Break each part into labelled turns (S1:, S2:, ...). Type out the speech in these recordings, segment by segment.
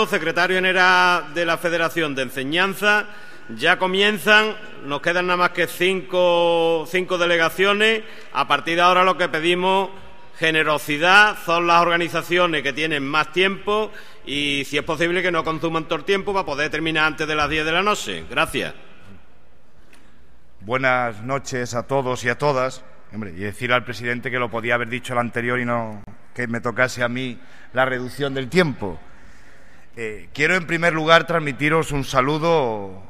S1: Secretario general de la Federación de Enseñanza, ya comienzan, nos quedan nada más que cinco delegaciones. A partir de ahora lo que pedimos, generosidad, son las organizaciones que tienen más tiempo y, si es posible, que no consuman todo el tiempo para poder terminar antes de las 10 de la noche. Gracias.
S2: Buenas noches a todos y a todas. Hombre, y decir al presidente que lo podía haber dicho el anterior y no que me tocase a mí la reducción del tiempo. Quiero, en primer lugar, transmitiros un saludo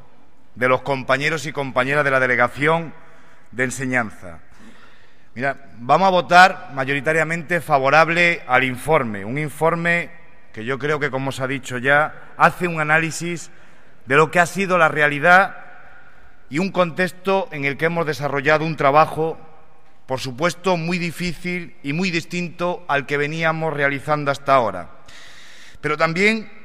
S2: de los compañeros y compañeras de la Delegación de Enseñanza. Mira, vamos a votar mayoritariamente favorable al informe, un informe que yo creo que, como os ha dicho ya, hace un análisis de lo que ha sido la realidad y un contexto en el que hemos desarrollado un trabajo, por supuesto, muy difícil y muy distinto al que veníamos realizando hasta ahora. Pero también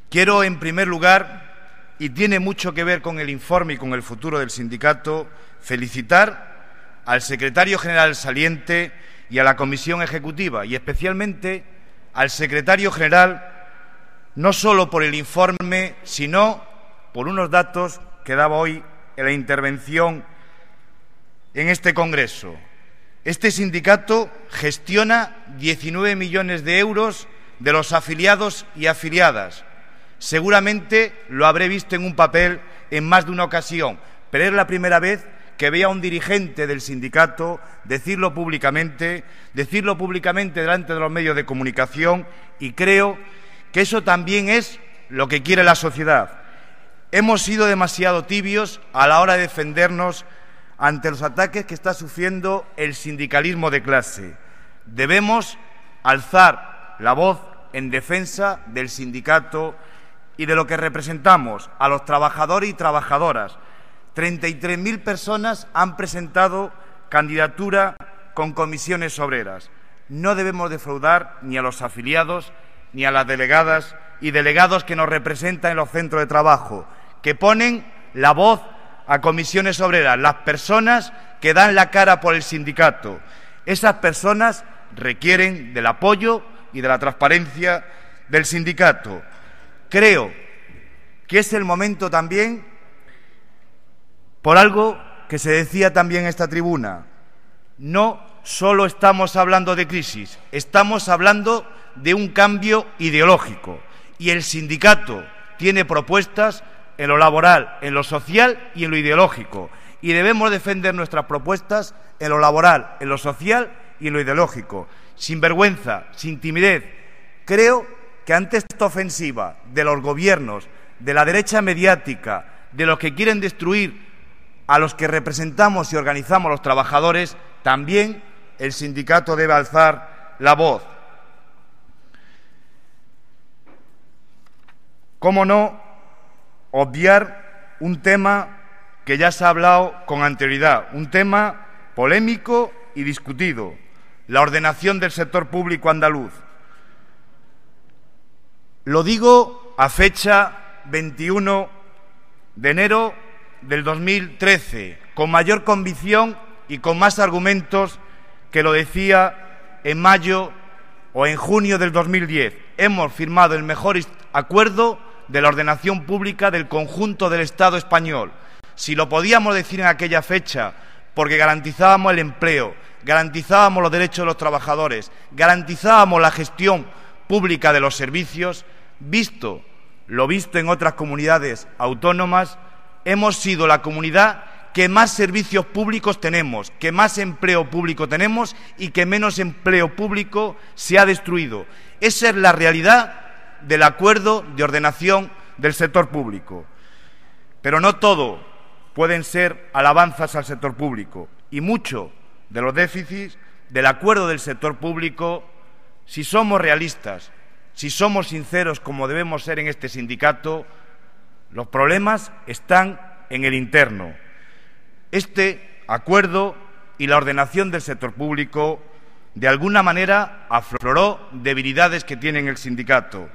S2: quiero, en primer lugar, y tiene mucho que ver con el informe y con el futuro del sindicato, felicitar al secretario general saliente y a la comisión ejecutiva, y especialmente al secretario general, no solo por el informe, sino por unos datos que daba hoy en la intervención en este congreso. Este sindicato gestiona 19 millones de euros de los afiliados y afiliadas. Seguramente lo habré visto en un papel en más de una ocasión, pero es la primera vez que veo a un dirigente del sindicato decirlo públicamente delante de los medios de comunicación, y creo que eso también es lo que quiere la sociedad. Hemos sido demasiado tibios a la hora de defendernos ante los ataques que está sufriendo el sindicalismo de clase. Debemos alzar la voz en defensa del sindicato y de lo que representamos, a los trabajadores y trabajadoras. 33.000 personas han presentado candidatura con comisiones obreras. No debemos defraudar ni a los afiliados ni a las delegadas y delegados que nos representan en los centros de trabajo, que ponen la voz a comisiones obreras, las personas que dan la cara por el sindicato. Esas personas requieren del apoyo y de la transparencia del sindicato. Creo que es el momento también, por algo que se decía también en esta tribuna, no solo estamos hablando de crisis, estamos hablando de un cambio ideológico, y el sindicato tiene propuestas en lo laboral, en lo social y en lo ideológico, y debemos defender nuestras propuestas en lo laboral, en lo social y en lo ideológico, sin vergüenza, sin timidez. Creo que ante esta ofensiva de los gobiernos, de la derecha mediática, de los que quieren destruir a los que representamos y organizamos los trabajadores, también el sindicato debe alzar la voz. ¿Cómo no obviar un tema que ya se ha hablado con anterioridad, un tema polémico y discutido: la ordenación del sector público andaluz? Lo digo a fecha 21 de enero del 2013, con mayor convicción y con más argumentos que lo decía en mayo o en junio del 2010. Hemos firmado el mejor acuerdo de la ordenación pública del conjunto del Estado español. Si lo podíamos decir en aquella fecha, porque garantizábamos el empleo, garantizábamos los derechos de los trabajadores, garantizábamos la gestión pública de los servicios, visto lo visto en otras comunidades autónomas, hemos sido la comunidad que más servicios públicos tenemos, que más empleo público tenemos y que menos empleo público se ha destruido. Esa es la realidad del acuerdo de ordenación del sector público. Pero no todo pueden ser alabanzas al sector público, y mucho de los déficits del acuerdo del sector público, si somos realistas, si somos sinceros como debemos ser en este sindicato, los problemas están en el interno. Este acuerdo y la ordenación del sector público de alguna manera afloró debilidades que tiene el sindicato.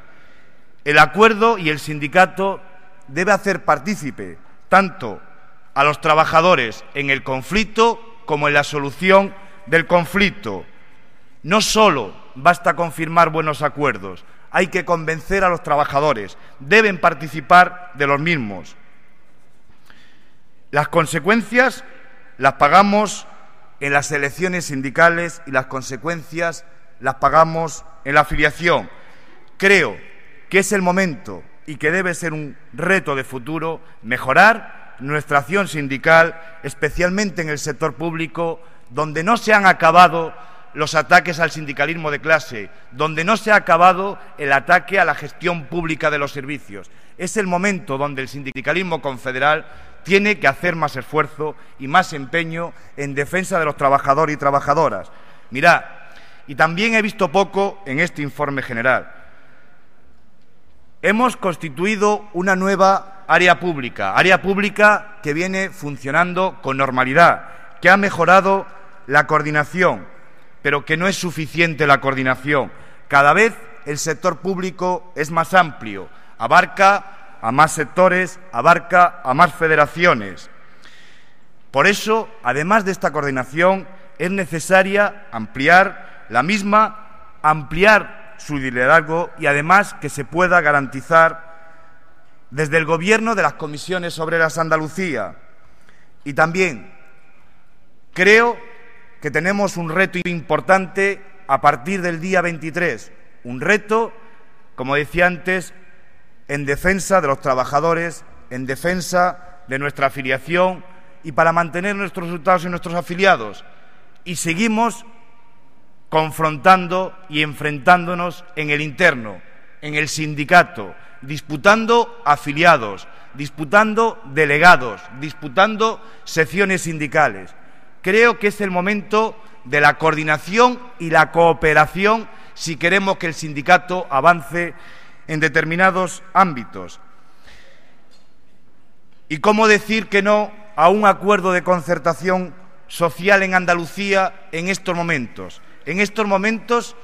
S2: El acuerdo y el sindicato debe hacer partícipe tanto a los trabajadores en el conflicto como en la solución del conflicto. No solo basta con firmar buenos acuerdos, hay que convencer a los trabajadores, deben participar de los mismos. Las consecuencias las pagamos en las elecciones sindicales y las consecuencias las pagamos en la afiliación. Creo que es el momento y que debe ser un reto de futuro mejorar nuestra acción sindical, especialmente en el sector público, donde no se han acabado los ataques al sindicalismo de clase, donde no se ha acabado el ataque a la gestión pública de los servicios. Es el momento donde el sindicalismo confederal tiene que hacer más esfuerzo y más empeño en defensa de los trabajadores y trabajadoras. Mirad, y también he visto poco en este informe general. Hemos constituido una nueva área pública que viene funcionando con normalidad, que ha mejorado la coordinación, pero que no es suficiente la coordinación. Cada vez el sector público es más amplio, abarca a más sectores, abarca a más federaciones. Por eso, además de esta coordinación, es necesaria ampliar la misma, ampliar su liderazgo y además que se pueda garantizar desde el Gobierno de las Comisiones Obreras Andalucía. Y también creo que tenemos un reto importante a partir del día 23, un reto, como decía antes, en defensa de los trabajadores, en defensa de nuestra afiliación y para mantener nuestros resultados y nuestros afiliados. Y seguimos confrontando y enfrentándonos en el interno, en el sindicato, disputando afiliados, disputando delegados, disputando secciones sindicales. Creo que es el momento de la coordinación y la cooperación si queremos que el sindicato avance en determinados ámbitos. ¿Y cómo decir que no a un acuerdo de concertación social en Andalucía en estos momentos? En estos momentos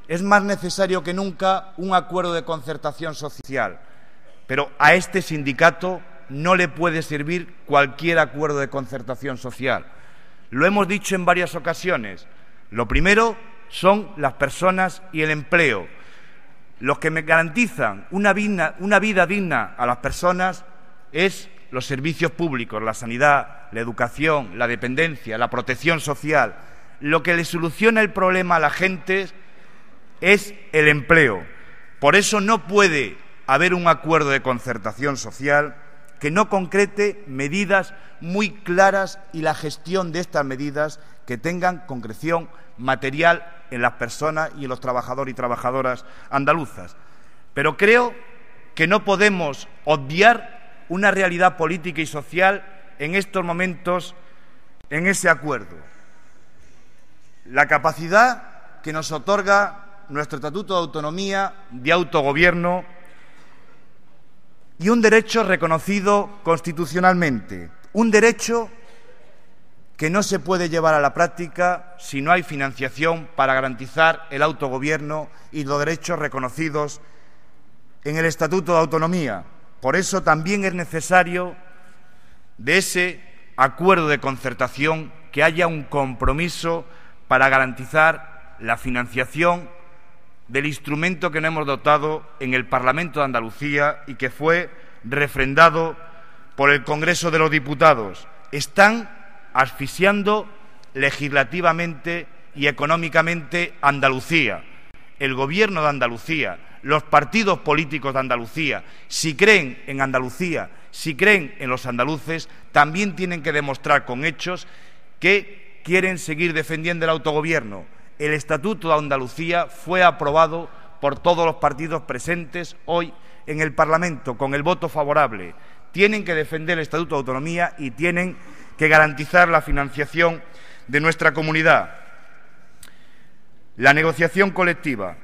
S2: es más necesario que nunca un acuerdo de concertación social, pero a este sindicato no le puede servir cualquier acuerdo de concertación social. Lo hemos dicho en varias ocasiones. Lo primero son las personas y el empleo. Los que me garantizan una vida digna a las personas es los servicios públicos, la sanidad, la educación, la dependencia, la protección social. Lo que le soluciona el problema a la gente es el empleo. Por eso no puede haber un acuerdo de concertación social que no concrete medidas muy claras y la gestión de estas medidas que tengan concreción material en las personas y en los trabajadores y trabajadoras andaluzas. Pero creo que no podemos obviar una realidad política y social en estos momentos en ese acuerdo. La capacidad que nos otorga nuestro Estatuto de Autonomía, de autogobierno y un derecho reconocido constitucionalmente, un derecho que no se puede llevar a la práctica si no hay financiación para garantizar el autogobierno y los derechos reconocidos en el Estatuto de Autonomía. Por eso también es necesario de ese acuerdo de concertación que haya un compromiso para garantizar la financiación del instrumento que nos hemos dotado en el Parlamento de Andalucía y que fue refrendado por el Congreso de los Diputados. Están asfixiando legislativamente y económicamente Andalucía, el Gobierno de Andalucía, los partidos políticos de Andalucía. Si creen en Andalucía, si creen en los andaluces, también tienen que demostrar con hechos que quieren seguir defendiendo el autogobierno. El Estatuto de Andalucía fue aprobado por todos los partidos presentes hoy en el Parlamento con el voto favorable. Tienen que defender el Estatuto de Autonomía y tienen que garantizar la financiación de nuestra comunidad. La negociación colectiva.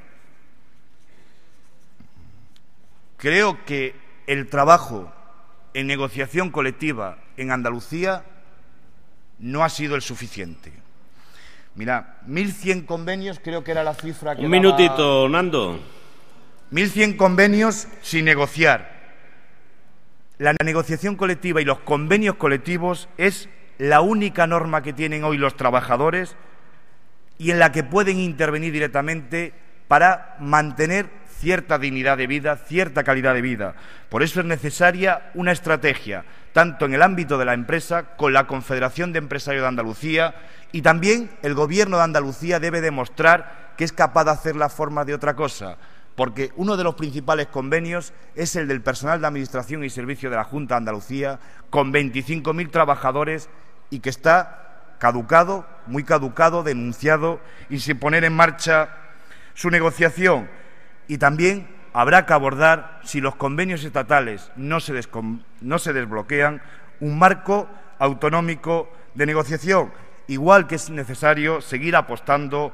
S2: Creo que el trabajo en negociación colectiva en Andalucía no ha sido el suficiente. Mira, 1.100 convenios, creo que era la cifra que...
S1: Un minutito, Nando.
S2: 1.100 convenios sin negociar. La negociación colectiva y los convenios colectivos es la única norma que tienen hoy los trabajadores y en la que pueden intervenir directamente para mantener cierta dignidad de vida, cierta calidad de vida. Por eso es necesaria una estrategia, tanto en el ámbito de la empresa, con la Confederación de Empresarios de Andalucía, y también el Gobierno de Andalucía debe demostrar que es capaz de hacer la forma de otra cosa, porque uno de los principales convenios es el del personal de Administración y Servicio de la Junta de Andalucía, con 25.000 trabajadores y que está caducado, muy caducado, denunciado y sin poner en marcha su negociación. Y también habrá que abordar, si los convenios estatales no se desbloquean, un marco autonómico de negociación, igual que es necesario seguir apostando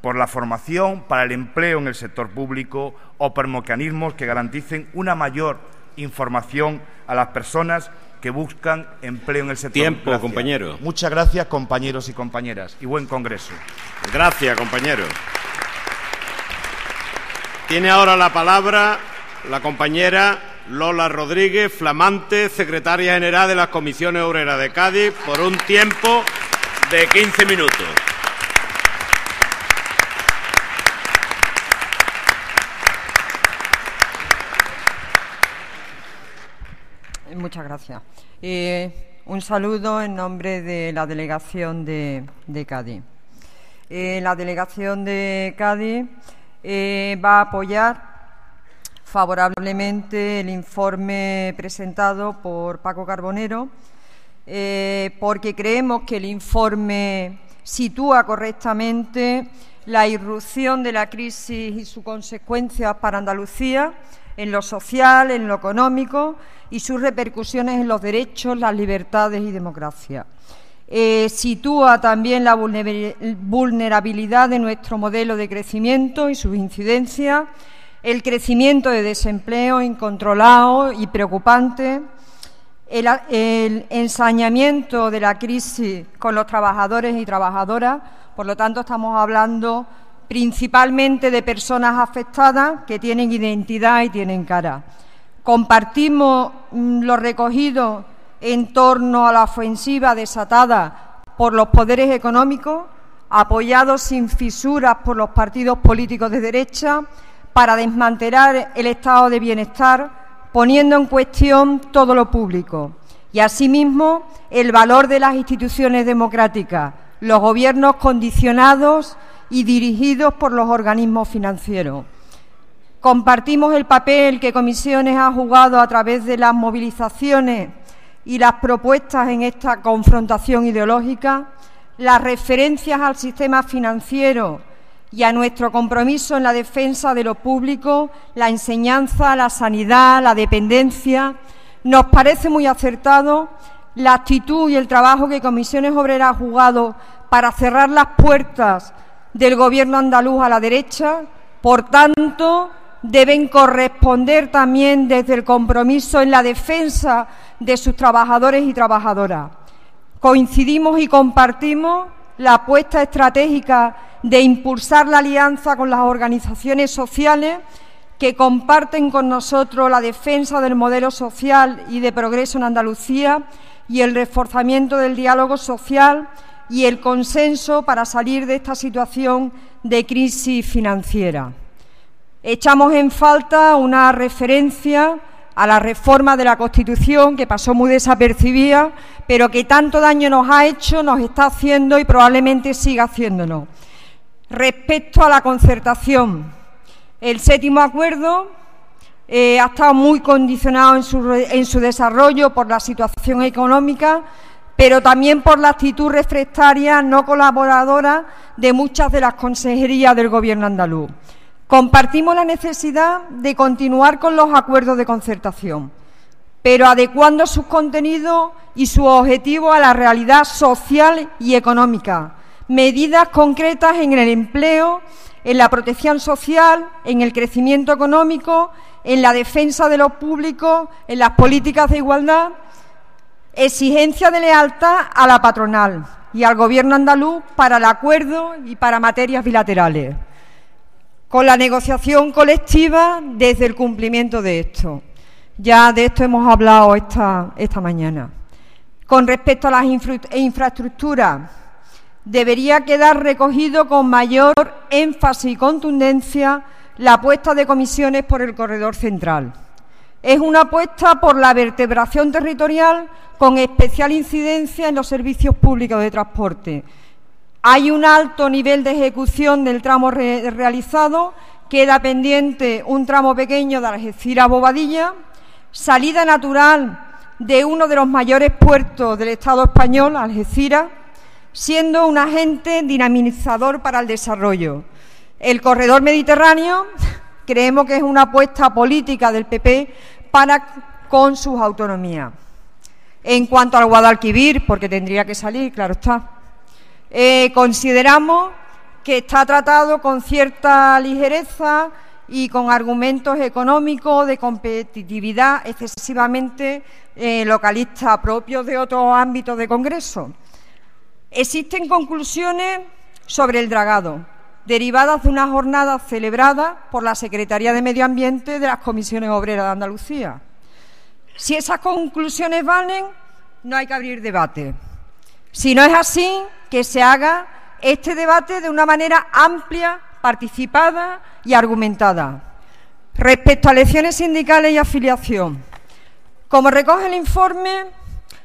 S2: por la formación, para el empleo en el sector público o por mecanismos que garanticen una mayor información a las personas que buscan empleo en el sector.
S1: Tiempo,
S2: gracias.
S1: Compañero.
S2: Muchas gracias, compañeros y compañeras, y buen congreso.
S1: Gracias, compañero. Tiene ahora la palabra la compañera Lola Rodríguez, flamante secretaria general de las Comisiones Obreras de Cádiz, por un tiempo de 15 minutos.
S3: Muchas gracias. Un saludo en nombre de la delegación de Cádiz. La delegación de Cádiz va a apoyar favorablemente el informe presentado por Paco Carbonero, porque creemos que el informe sitúa correctamente la irrupción de la crisis y sus consecuencias para Andalucía en lo social, en lo económico y sus repercusiones en los derechos, las libertades y democracia. Sitúa también la vulnerabilidad de nuestro modelo de crecimiento y sus incidencias, el crecimiento de desempleo incontrolado y preocupante, el ensañamiento de la crisis con los trabajadores y trabajadoras. Por lo tanto, estamos hablando principalmente de personas afectadas que tienen identidad y tienen cara. Compartimos lo recogido en torno a la ofensiva desatada por los poderes económicos, apoyados sin fisuras por los partidos políticos de derecha, para desmantelar el estado de bienestar, poniendo en cuestión todo lo público y, asimismo, el valor de las instituciones democráticas, los gobiernos condicionados y dirigidos por los organismos financieros. Compartimos el papel que Comisiones ha jugado a través de las movilizaciones y las propuestas en esta confrontación ideológica, las referencias al sistema financiero y a nuestro compromiso en la defensa de lo público, la enseñanza, la sanidad, la dependencia. Nos parece muy acertado la actitud y el trabajo que Comisiones Obreras ha jugado para cerrar las puertas del Gobierno andaluz a la derecha. Por tanto, deben corresponder también desde el compromiso en la defensa de sus trabajadores y trabajadoras. Coincidimos y compartimos la apuesta estratégica de impulsar la alianza con las organizaciones sociales que comparten con nosotros la defensa del modelo social y de progreso en Andalucía y el reforzamiento del diálogo social y el consenso para salir de esta situación de crisis financiera. Echamos en falta una referencia a la reforma de la Constitución, que pasó muy desapercibida, pero que tanto daño nos ha hecho, nos está haciendo y probablemente siga haciéndonos. Respecto a la concertación, el 7º acuerdo ha estado muy condicionado en su desarrollo por la situación económica, pero también por la actitud refractaria no colaboradora de muchas de las consejerías del Gobierno andaluz. Compartimos la necesidad de continuar con los acuerdos de concertación, pero adecuando sus contenidos y sus objetivos a la realidad social y económica. Medidas concretas en el empleo, en la protección social, en el crecimiento económico, en la defensa de lo público, en las políticas de igualdad. Exigencia de lealtad a la patronal y al Gobierno andaluz para el acuerdo y para materias bilaterales, con la negociación colectiva desde el cumplimiento de esto. Ya de esto hemos hablado esta mañana. Con respecto a las infraestructuras, debería quedar recogido con mayor énfasis y contundencia la apuesta de Comisiones por el corredor central. Es una apuesta por la vertebración territorial con especial incidencia en los servicios públicos de transporte. Hay un alto nivel de ejecución del tramo realizado, queda pendiente un tramo pequeño de Algeciras a Bobadilla, salida natural de uno de los mayores puertos del Estado español, Algeciras, siendo un agente dinamizador para el desarrollo. El corredor mediterráneo creemos que es una apuesta política del PP con sus autonomías. En cuanto al Guadalquivir, porque tendría que salir, claro está, consideramos que está tratado con cierta ligereza y con argumentos económicos de competitividad excesivamente localistas propios de otros ámbitos de Congreso. Existen conclusiones sobre el dragado, derivadas de una jornada celebrada por la Secretaría de Medio Ambiente de las Comisiones Obreras de Andalucía. Si esas conclusiones valen, no hay que abrir debate. Si no es así, que se haga este debate de una manera amplia, participada y argumentada. Respecto a elecciones sindicales y afiliación, como recoge el informe,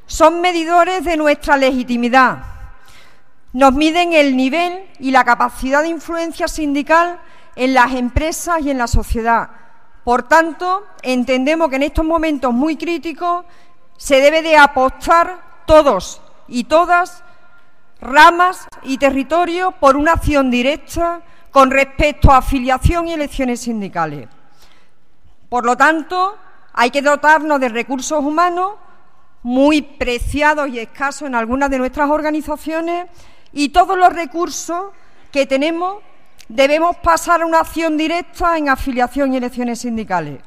S3: son medidores de nuestra legitimidad. Nos miden el nivel y la capacidad de influencia sindical en las empresas y en la sociedad. Por tanto, entendemos que en estos momentos muy críticos se debe de apostar todos y todas, ramas y territorios, por una acción directa con respecto a afiliación y elecciones sindicales. Por lo tanto, hay que dotarnos de recursos humanos muy preciados y escasos en algunas de nuestras organizaciones, y todos los recursos que tenemos debemos pasar a una acción directa en afiliación y elecciones sindicales.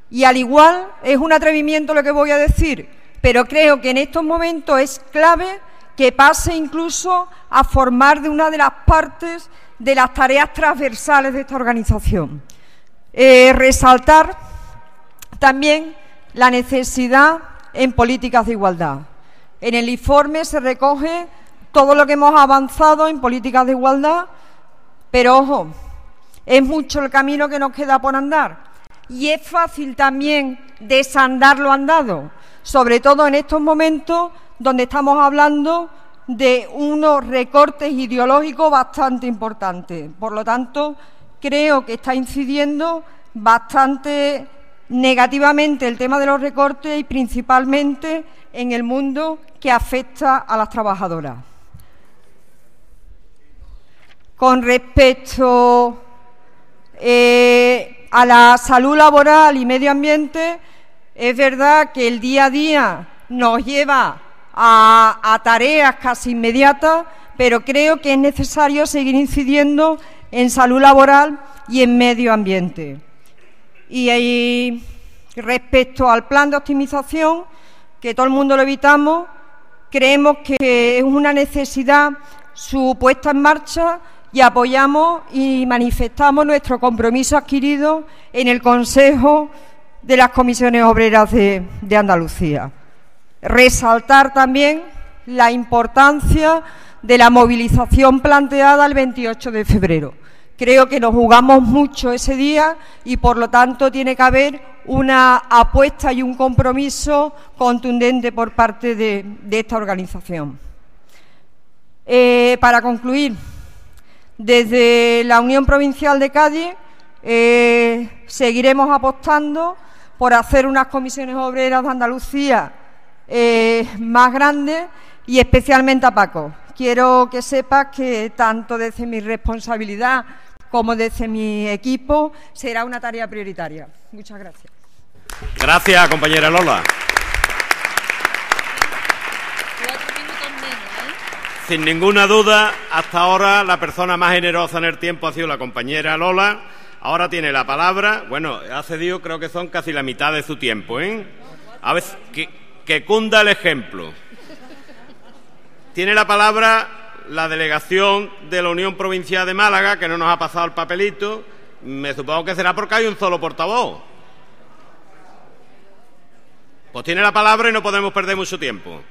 S3: Y al igual, es un atrevimiento lo que voy a decir, pero creo que en estos momentos es clave que pase incluso a formar de una de las partes de las tareas transversales de esta organización. Resaltar también la necesidad en políticas de igualdad. En el informe se recoge todo lo que hemos avanzado en políticas de igualdad, pero ojo, es mucho el camino que nos queda por andar y es fácil también desandar lo andado, sobre todo en estos momentos donde estamos hablando de unos recortes ideológicos bastante importantes. Por lo tanto, creo que está incidiendo bastante negativamente el tema de los recortes y principalmente en el mundo que afecta a las trabajadoras. Con respecto a la salud laboral y medio ambiente, es verdad que el día a día nos lleva a tareas casi inmediatas, pero creo que es necesario seguir incidiendo en salud laboral y en medio ambiente. Y respecto al plan de optimización, que todo el mundo lo evitamos, creemos que es una necesidad su puesta en marcha y apoyamos y manifestamos nuestro compromiso adquirido en el Consejo de las Comisiones Obreras de Andalucía. Resaltar también la importancia de la movilización planteada el 28 de febrero. Creo que nos jugamos mucho ese día y, por lo tanto, tiene que haber una apuesta y un compromiso contundente por parte de esta organización. Para concluir, desde la Unión Provincial de Cádiz seguiremos apostando por hacer unas comisiones obreras de Andalucía más grandes y especialmente a Paco. Quiero que sepas que tanto desde mi responsabilidad como desde mi equipo será una tarea prioritaria. Muchas gracias.
S1: Gracias, compañera Lola.
S4: 4 minutos menos, ¿eh?
S1: Sin ninguna duda, hasta ahora la persona más generosa en el tiempo ha sido la compañera Lola. Ahora tiene la palabra. Bueno, ha cedido, creo que son casi la mitad de su tiempo, ¿eh? A ver, que cunda el ejemplo. Tiene la palabra la delegación de la Unión Provincial de Málaga, que no nos ha pasado el papelito. Me supongo que será porque hay un solo portavoz. Pues tiene la palabra y no podemos perder mucho tiempo.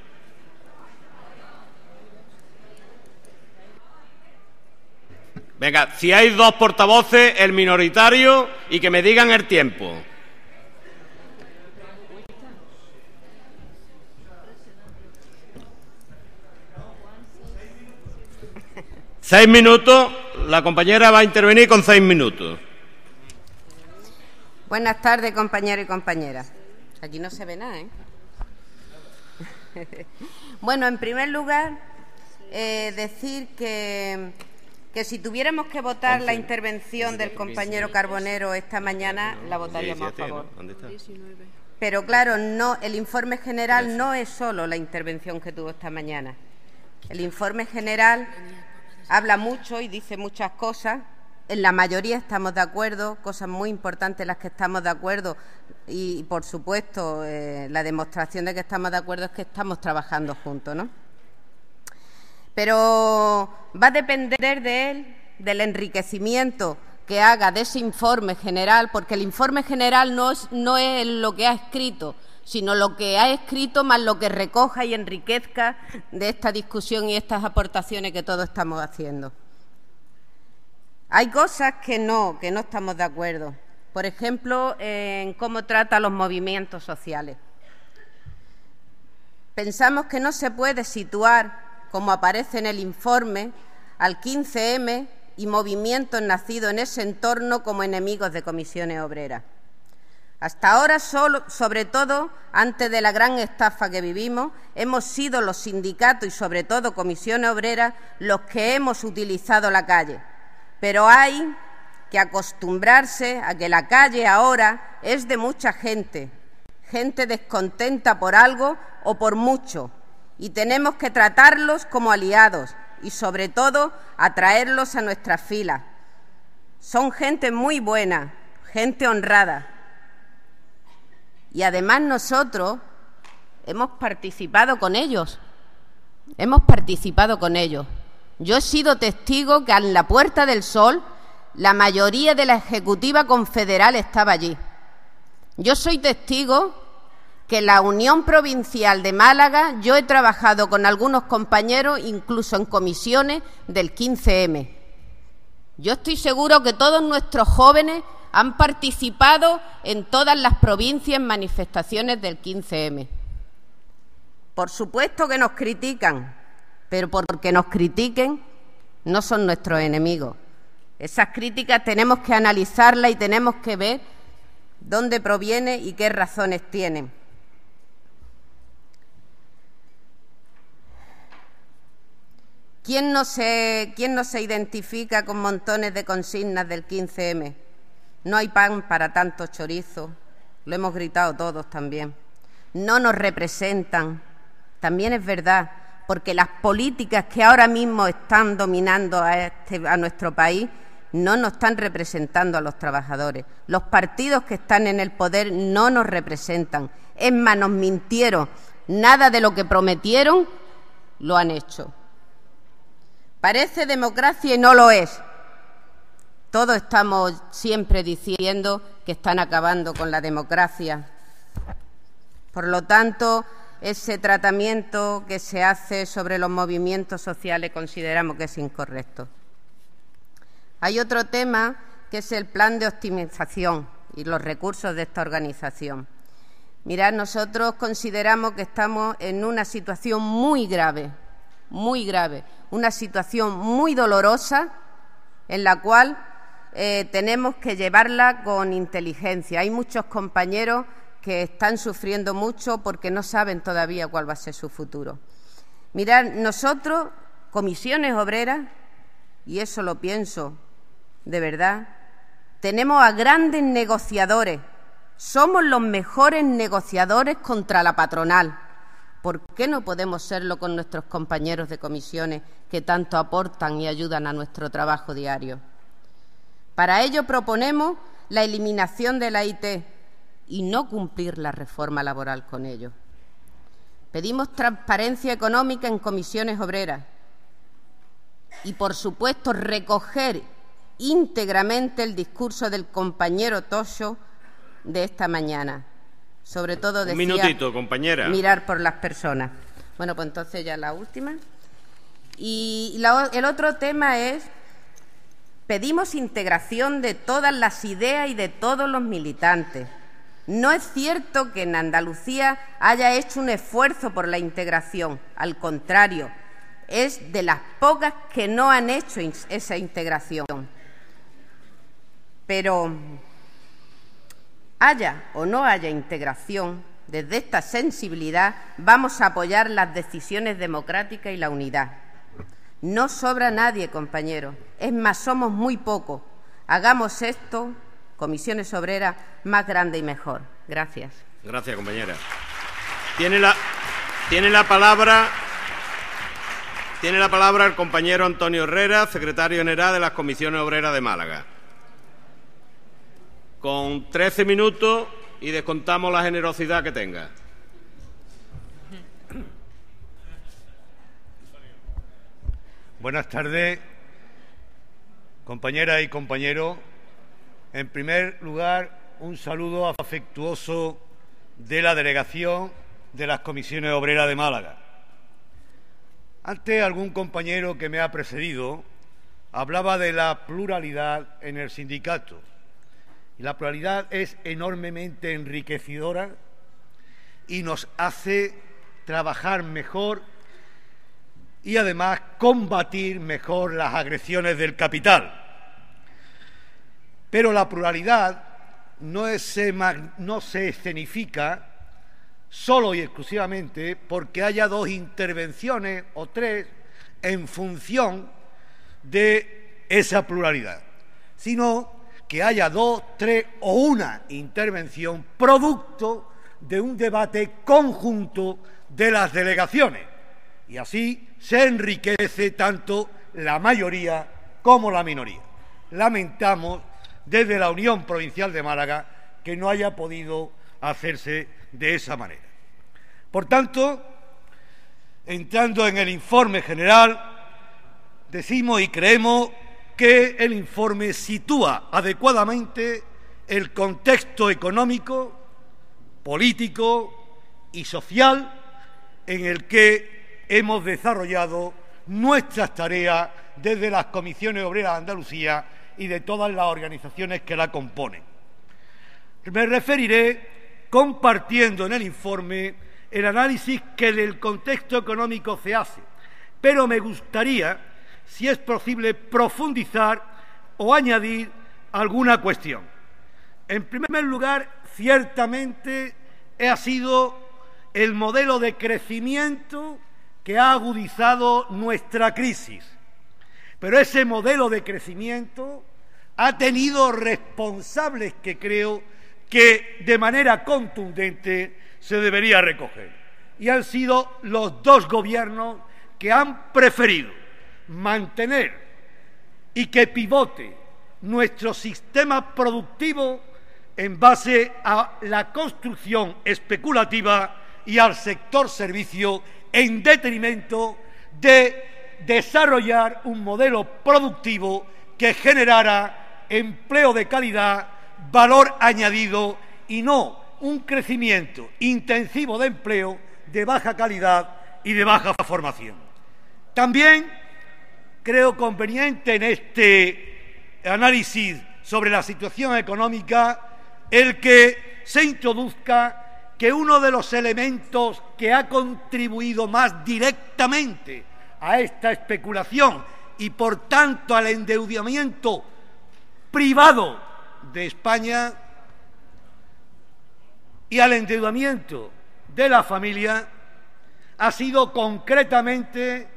S1: Venga, si hay 2 portavoces, el minoritario, y que me digan el tiempo. Seis minutos. La compañera va a intervenir con 6 minutos.
S5: Buenas tardes, compañeros y compañeras. Aquí no se ve nada, ¿eh? Bueno, en primer lugar, decir que si tuviéramos que votar la intervención del compañero Carbonero esta mañana, la votaríamos a favor. Pero claro, no, el informe general no es solo la intervención que tuvo esta mañana. El informe general habla mucho y dice muchas cosas. En la mayoría estamos de acuerdo, cosas muy importantes en las que estamos de acuerdo y por supuesto, la demostración de que estamos de acuerdo es que estamos trabajando juntos, ¿no? Pero va a depender de él, del enriquecimiento que haga de ese informe general, porque el informe general no es lo que ha escrito, sino lo que ha escrito más lo que recoja y enriquezca de esta discusión y estas aportaciones que todos estamos haciendo. Hay cosas que no estamos de acuerdo. Por ejemplo, en cómo trata a los movimientos sociales. Pensamos que no se puede situar, como aparece en el informe, al 15M y movimientos nacidos en ese entorno como enemigos de Comisiones Obreras. Hasta ahora, sobre todo, antes de la gran estafa que vivimos, hemos sido los sindicatos y, sobre todo, Comisiones Obreras, los que hemos utilizado la calle. Pero hay que acostumbrarse a que la calle ahora es de mucha gente, gente descontenta por algo o por mucho, y tenemos que tratarlos como aliados y, sobre todo, atraerlos a nuestras filas. Son gente muy buena, gente honrada. Y además nosotros hemos participado con ellos. Yo he sido testigo que en la Puerta del Sol la mayoría de la Ejecutiva Confederal estaba allí. Yo soy testigo que en la Unión Provincial de Málaga yo he trabajado con algunos compañeros, incluso en comisiones del 15M. Yo estoy seguro que todos nuestros jóvenes han participado en todas las provincias en manifestaciones del 15M. Por supuesto que nos critican, pero porque nos critiquen no son nuestros enemigos. Esas críticas tenemos que analizarlas y tenemos que ver dónde proviene y qué razones tienen. ¿Quién no se identifica con montones de consignas del 15M? No hay pan para tanto chorizo, lo hemos gritado todos también. No nos representan, también es verdad, porque las políticas que ahora mismo están dominando a nuestro país no nos están representando a los trabajadores. Los partidos que están en el poder no nos representan. Es más, nos mintieron. Nada de lo que prometieron lo han hecho. Parece democracia y no lo es. Todos estamos siempre diciendo que están acabando con la democracia. Por lo tanto, ese tratamiento que se hace sobre los movimientos sociales consideramos que es incorrecto. Hay otro tema que es el plan de optimización y los recursos de esta organización. Mirad, nosotros consideramos que estamos en una situación muy grave, una situación muy dolorosa en la cual tenemos que llevarla con inteligencia. Hay muchos compañeros que están sufriendo mucho porque no saben todavía cuál va a ser su futuro. Mirad, nosotros, Comisiones Obreras, y eso lo pienso de verdad, tenemos a grandes negociadores. Somos los mejores negociadores contra la patronal. ¿Por qué no podemos serlo con nuestros compañeros de comisiones que tanto aportan y ayudan a nuestro trabajo diario? Para ello proponemos la eliminación de la IT y no cumplir la reforma laboral con ello. Pedimos transparencia económica en Comisiones Obreras y, por supuesto, recoger íntegramente el discurso del compañero Tocho de esta mañana. Sobre todo decía,
S1: un minutito, compañera.
S5: Mirar por las personas. Bueno, pues entonces ya la última. Y el otro tema es Pedimos integración de todas las ideas y de todos los militantes. No es cierto que en Andalucía haya hecho un esfuerzo por la integración. Al contrario, es de las pocas que no han hecho esa integración. Pero haya o no haya integración, desde esta sensibilidad vamos a apoyar las decisiones democráticas y la unidad. No sobra nadie, compañeros. Es más, somos muy pocos. Hagamos esto, Comisiones Obreras, más grande y mejor. Gracias.
S1: Gracias, compañera. Tiene la palabra el compañero Antonio Herrera, secretario general de las Comisiones Obreras de Málaga. Con 13 minutos y descontamos la generosidad que tenga.
S6: Buenas tardes, compañeras y compañeros. En primer lugar, un saludo afectuoso de la delegación de las Comisiones Obreras de Málaga. Antes, algún compañero que me ha precedido hablaba de la pluralidad en el sindicato. Y la pluralidad es enormemente enriquecedora y nos hace trabajar mejor y además combatir mejor las agresiones del capital. Pero la pluralidad no se escenifica solo y exclusivamente porque haya dos intervenciones o tres en función de esa pluralidad, sino que haya dos, tres o una intervención producto de un debate conjunto de las delegaciones. Y así se enriquece tanto la mayoría como la minoría. Lamentamos desde la Unión Provincial de Málaga que no haya podido hacerse de esa manera. Por tanto, entrando en el informe general, decimos y creemos que el informe sitúa adecuadamente el contexto económico, político y social en el que hemos desarrollado nuestras tareas desde las Comisiones Obreras de Andalucía y de todas las organizaciones que la componen. Me referiré, compartiendo en el informe, el análisis que del contexto económico se hace, pero me gustaría, si es posible, profundizar o añadir alguna cuestión. En primer lugar, ciertamente ha sido el modelo de crecimiento que ha agudizado nuestra crisis. Pero ese modelo de crecimiento ha tenido responsables que creo que de manera contundente se debería recoger. Y han sido los dos gobiernos que han preferido mantener y que pivote nuestro sistema productivo en base a la construcción especulativa y al sector servicio en detrimento de desarrollar un modelo productivo que generara empleo de calidad, valor añadido y no un crecimiento intensivo de empleo de baja calidad y de baja formación. También creo conveniente en este análisis sobre la situación económica el que se introduzca que uno de los elementos que ha contribuido más directamente a esta especulación y por tanto al endeudamiento privado de España y al endeudamiento de la familia ha sido concretamente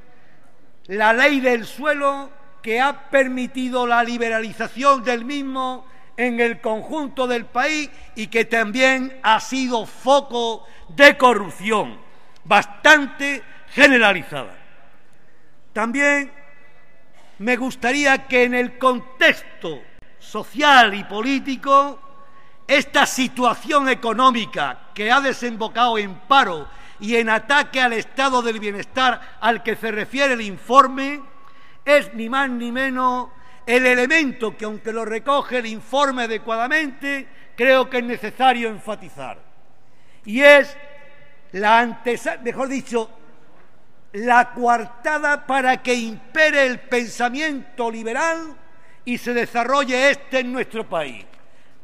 S6: la ley del suelo, que ha permitido la liberalización del mismo en el conjunto del país y que también ha sido foco de corrupción bastante generalizada. También me gustaría que en el contexto social y político esta situación económica que ha desembocado en paro y en ataque al estado del bienestar al que se refiere el informe es ni más ni menos el elemento que, aunque lo recoge el informe adecuadamente, creo que es necesario enfatizar. Y es la la coartada para que impere el pensamiento liberal y se desarrolle en nuestro país.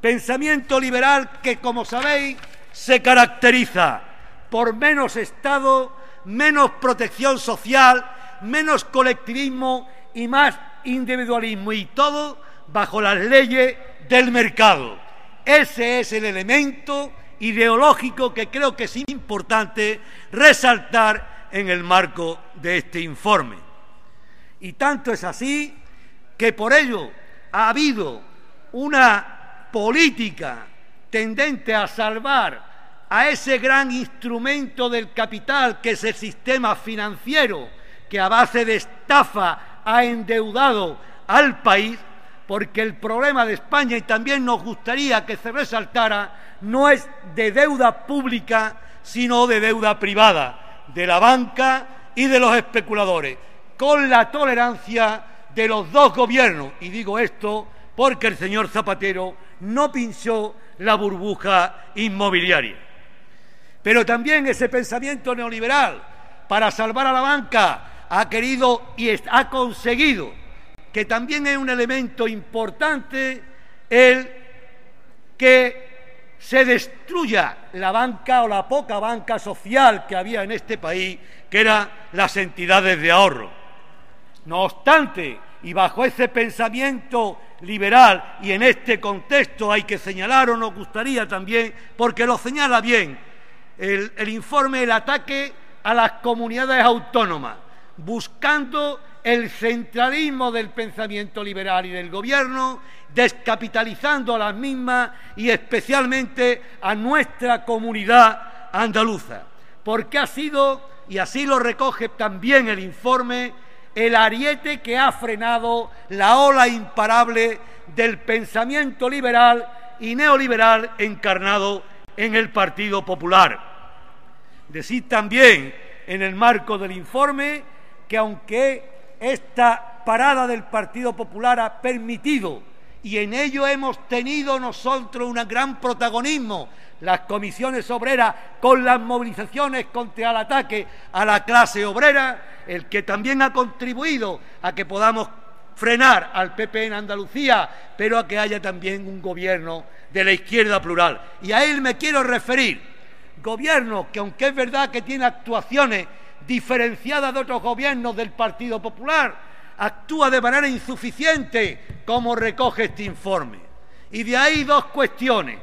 S6: Pensamiento liberal que, como sabéis, se caracteriza por menos Estado, menos protección social, menos colectivismo y más individualismo, y todo bajo las leyes del mercado. Ese es el elemento ideológico que creo que es importante resaltar en el marco de este informe. Y tanto es así que por ello ha habido una política tendente a salvar a ese gran instrumento del capital que es el sistema financiero, que a base de estafa ha endeudado al país, porque el problema de España, y también nos gustaría que se resaltara, no es de deuda pública, sino de deuda privada, de la banca y de los especuladores, con la tolerancia de los dos gobiernos. Y digo esto porque el señor Zapatero no pinchó la burbuja inmobiliaria. Pero también ese pensamiento neoliberal, para salvar a la banca, ha querido y ha conseguido, que también es un elemento importante, el que se destruya la banca o la poca banca social que había en este país, que eran las entidades de ahorro. No obstante, y bajo ese pensamiento liberal, y en este contexto hay que señalar, o nos gustaría también, porque lo señala bien el informe, el ataque a las comunidades autónomas, buscando el centralismo del pensamiento liberal y del gobierno, descapitalizando a las mismas y especialmente a nuestra comunidad andaluza, porque ha sido, y así lo recoge también el informe, el ariete que ha frenado la ola imparable del pensamiento liberal y neoliberal encarnado en el Partido Popular. Decir también, en el marco del informe, que aunque esta parada del Partido Popular ha permitido, y en ello hemos tenido nosotros un gran protagonismo, las comisiones obreras con las movilizaciones contra el ataque a la clase obrera, el que también ha contribuido a que podamos frenar al PP en Andalucía, pero a que haya también un gobierno de la izquierda plural. Y a él me quiero referir, gobierno que, aunque es verdad que tiene actuaciones diferenciadas de otros gobiernos del Partido Popular, actúa de manera insuficiente, como recoge este informe. Y de ahí dos cuestiones.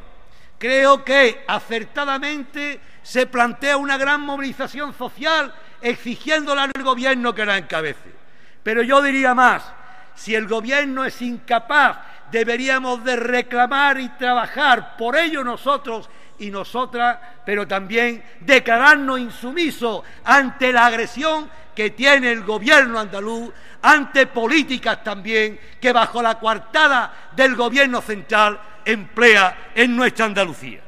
S6: Creo que acertadamente se plantea una gran movilización social exigiéndole al gobierno que la encabece. Pero yo diría más, si el gobierno es incapaz, deberíamos de reclamar y trabajar por ello nosotros y nosotras, pero también declararnos insumisos ante la agresión que tiene el gobierno andaluz, ante políticas también que bajo la coartada del gobierno central emplea en nuestra Andalucía.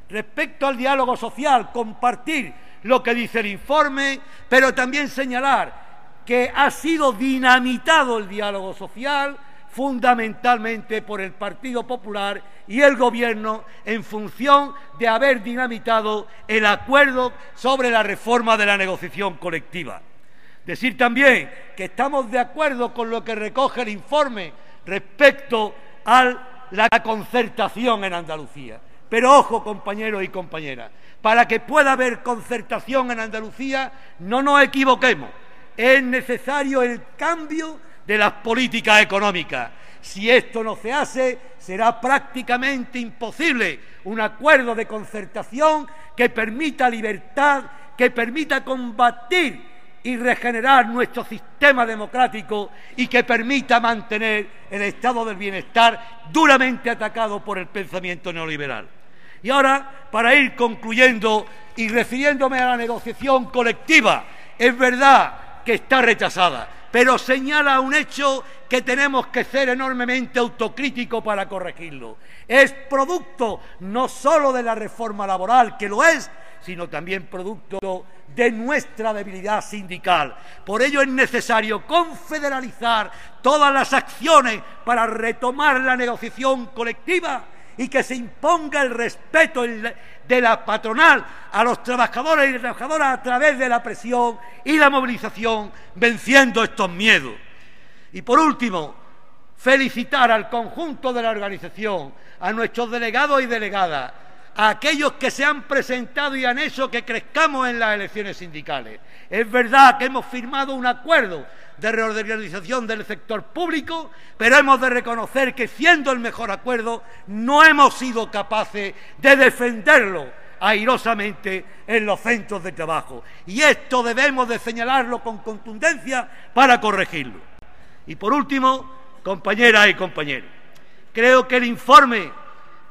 S6: Respecto al diálogo social, compartir lo que dice el informe, pero también señalar que ha sido dinamitado el diálogo social fundamentalmente por el Partido Popular y el Gobierno en función de haber dinamitado el acuerdo sobre la reforma de la negociación colectiva. Decir también que estamos de acuerdo con lo que recoge el informe respecto a la concertación en Andalucía. Pero ojo, compañeros y compañeras, para que pueda haber concertación en Andalucía, no nos equivoquemos, es necesario el cambio de las políticas económicas. Si esto no se hace, será prácticamente imposible un acuerdo de concertación que permita libertad, que permita combatir y regenerar nuestro sistema democrático y que permita mantener el estado del bienestar duramente atacado por el pensamiento neoliberal. Y ahora, para ir concluyendo y refiriéndome a la negociación colectiva, es verdad que está rechazada, pero señala un hecho que tenemos que ser enormemente autocríticos para corregirlo. Es producto no solo de la reforma laboral, que lo es, sino también producto de nuestra debilidad sindical. Por ello es necesario confederalizar todas las acciones para retomar la negociación colectiva y que se imponga el respeto de la patronal a los trabajadores y trabajadoras a través de la presión y la movilización, venciendo estos miedos. Y por último, felicitar al conjunto de la organización, a nuestros delegados y delegadas, a aquellos que se han presentado y han hecho que crezcamos en las elecciones sindicales. Es verdad que hemos firmado un acuerdo de reorganización del sector público, pero hemos de reconocer que, siendo el mejor acuerdo, no hemos sido capaces de defenderlo airosamente en los centros de trabajo. Y esto debemos de señalarlo con contundencia para corregirlo. Y por último, compañeras y compañeros, creo que el informe,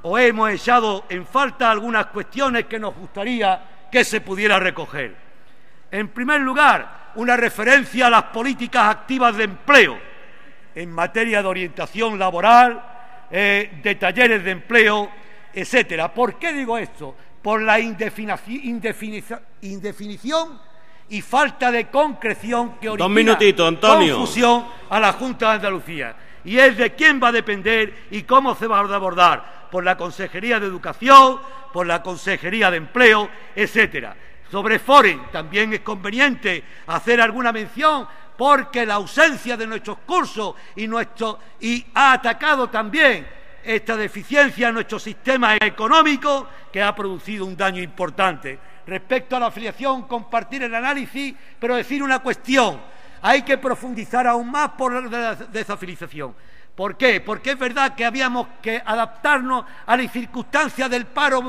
S6: os hemos echado en falta algunas cuestiones que nos gustaría que se pudiera recoger. En primer lugar, una referencia a las políticas activas de empleo en materia de orientación laboral, de talleres de empleo, etcétera. ¿Por qué digo esto? Por la indefinición y falta de concreción que origina confusión a la Junta de Andalucía. Y es de quién va a depender y cómo se va a abordar, por la Consejería de Educación, por la Consejería de Empleo, etcétera. Sobre Foren también es conveniente hacer alguna mención, porque la ausencia de nuestros cursos y ha atacado también esta deficiencia en nuestro sistema económico, que ha producido un daño importante. Respecto a la afiliación, compartir el análisis, pero decir una cuestión: hay que profundizar aún más por la desafiliación. ¿Por qué? Porque es verdad que habíamos que adaptarnos a las circunstancias del paro,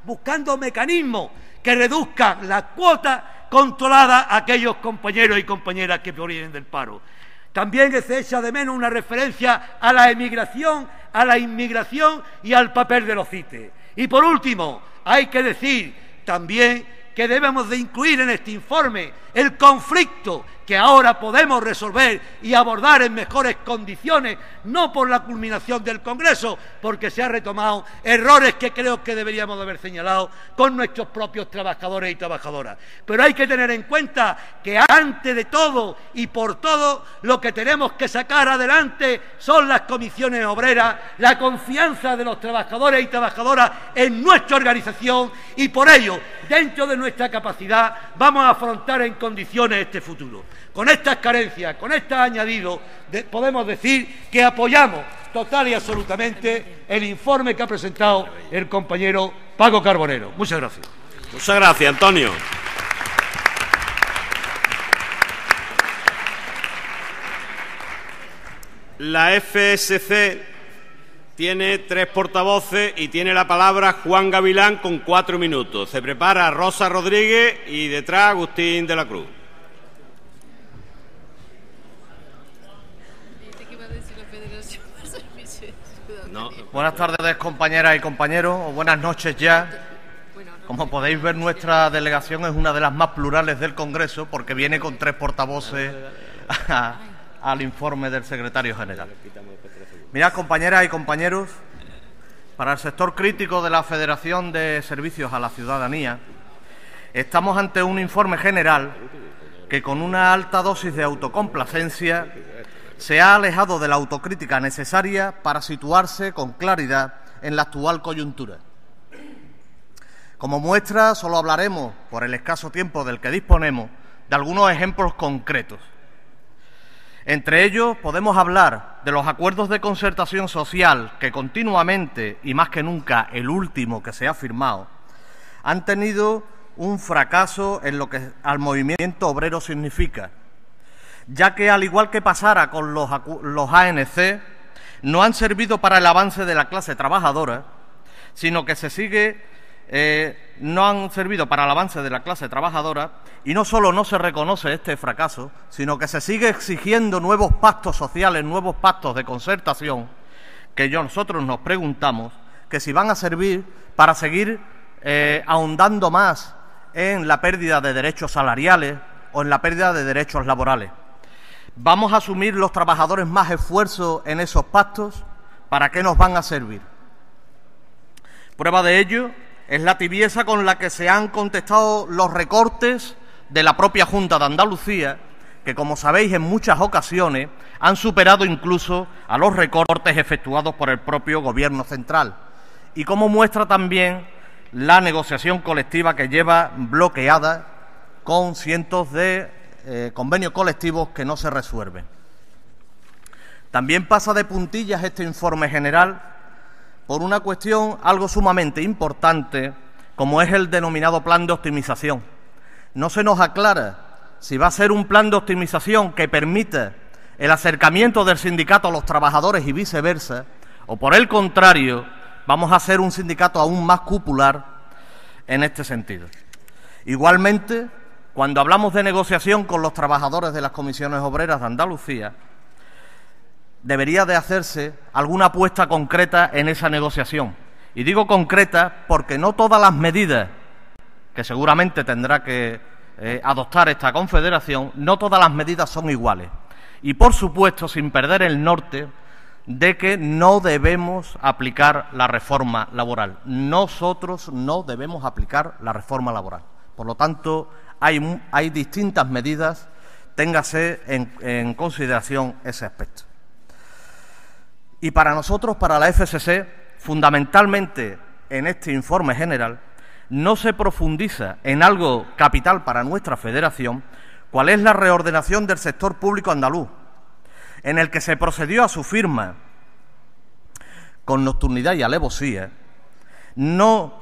S6: buscando mecanismos que reduzcan la cuota controlada a aquellos compañeros y compañeras que provienen del paro. También se echa de menos una referencia a la emigración, a la inmigración y al papel de los CITES. Y por último, hay que decir también que debemos de incluir en este informe el conflicto que ahora podemos resolver y abordar en mejores condiciones, no por la culminación del Congreso, porque se han retomado errores que creo que deberíamos de haber señalado con nuestros propios trabajadores y trabajadoras. Pero hay que tener en cuenta que antes de todo y por todo, lo que tenemos que sacar adelante son las comisiones obreras, la confianza de los trabajadores y trabajadoras en nuestra organización, y por ello, dentro de nuestra capacidad, vamos a afrontar en condiciones este futuro. Con estas carencias, con estos añadidos, podemos decir que apoyamos total y absolutamente el informe que ha presentado el compañero Paco Carbonero. Muchas gracias.
S1: Muchas gracias, Antonio. La FSC tiene 3 portavoces y tiene la palabra Juan Gavilán con 4 minutos. Se prepara Rosa Rodríguez y detrás Agustín de la Cruz.
S7: No. Buenas tardes, compañeras y compañeros, o buenas noches ya. Como podéis ver, nuestra delegación es una de las más plurales del Congreso, porque viene con 3 portavoces al informe del secretario general. Mirad, compañeras y compañeros, para el sector crítico de la Federación de Servicios a la Ciudadanía, estamos ante un informe general que, con una alta dosis de autocomplacencia, se ha alejado de la autocrítica necesaria para situarse con claridad en la actual coyuntura. Como muestra, solo hablaremos, por el escaso tiempo del que disponemos, de algunos ejemplos concretos. Entre ellos podemos hablar de los acuerdos de concertación social que continuamente, y más que nunca el último que se ha firmado, han tenido un fracaso en lo que al movimiento obrero significa, ya que, al igual que pasara con los ANC, no han servido para el avance de la clase trabajadora, sino que no han servido para el avance de la clase trabajadora, y no solo no se reconoce este fracaso, sino que se sigue exigiendo nuevos pactos sociales, nuevos pactos de concertación, que nosotros nos preguntamos que si van a servir para seguir ahondando más en la pérdida de derechos salariales o en la pérdida de derechos laborales. ¿Vamos a asumir los trabajadores más esfuerzo en esos pactos? ¿Para qué nos van a servir? Prueba de ello es la tibieza con la que se han contestado los recortes de la propia Junta de Andalucía, que, como sabéis, en muchas ocasiones han superado incluso a los recortes efectuados por el propio Gobierno central, y como muestra también la negociación colectiva que lleva bloqueada con cientos de convenios colectivos que no se resuelven. También pasa de puntillas este informe general por una cuestión algo sumamente importante, como es el denominado plan de optimización. No se nos aclara si va a ser un plan de optimización que permita el acercamiento del sindicato a los trabajadores y viceversa, o por el contrario, vamos a hacer un sindicato aún más cupular en este sentido. Igualmente, cuando hablamos de negociación con los trabajadores de las comisiones obreras de Andalucía, debería de hacerse alguna apuesta concreta en esa negociación. Y digo concreta porque no todas las medidas que seguramente tendrá que adoptar esta confederación, no todas las medidas son iguales. Y, por supuesto, sin perder el norte de que no debemos aplicar la reforma laboral. Nosotros no debemos aplicar la reforma laboral. Por lo tanto, hay distintas medidas, téngase en consideración ese aspecto. Y para nosotros, para la FSC, fundamentalmente en este informe general, no se profundiza en algo capital para nuestra federación, cuál es la reordenación del sector público andaluz, en el que se procedió a su firma con nocturnidad y alevosía, no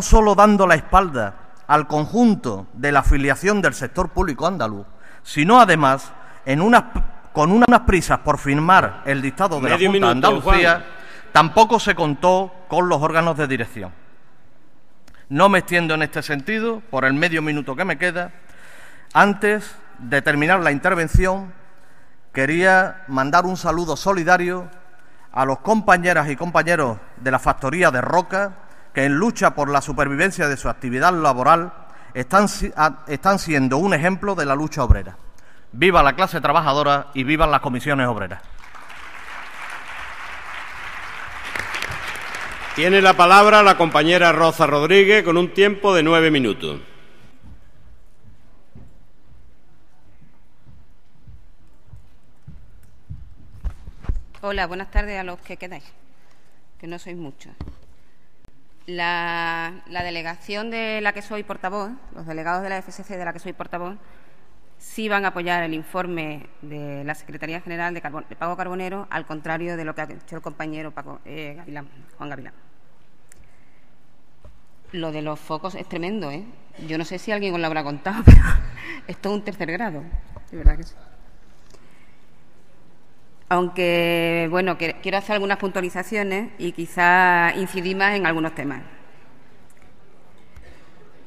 S7: solo dando la espalda al conjunto de la afiliación del sector público andaluz, sino además con unas prisas por firmar el dictado de la Junta de Andalucía, tampoco se contó con los órganos de dirección. No me extiendo en este sentido, por el medio minuto que me queda. Antes de terminar la intervención, quería mandar un saludo solidario a los compañeras y compañeros de la factoría de Roca, que en lucha por la supervivencia de su actividad laboral están siendo un ejemplo de la lucha obrera. ¡Viva la clase trabajadora y vivan las comisiones obreras!
S1: Tiene la palabra la compañera Rosa Rodríguez con un tiempo de 9 minutos.
S5: Hola, buenas tardes a los que quedáis, que no sois muchos. La delegación de la que soy portavoz, los delegados de la FSC de la que soy portavoz, sí van a apoyar el informe de la Secretaría General de Paco Carbonero, al contrario de lo que ha dicho el compañero Juan Gavilán. Lo de los focos es tremendo, ¿eh? Yo no sé si alguien os lo habrá contado, pero esto es un tercer grado, de verdad que sí. Aunque, bueno, quiero hacer algunas puntualizaciones y quizá incidir más en algunos temas.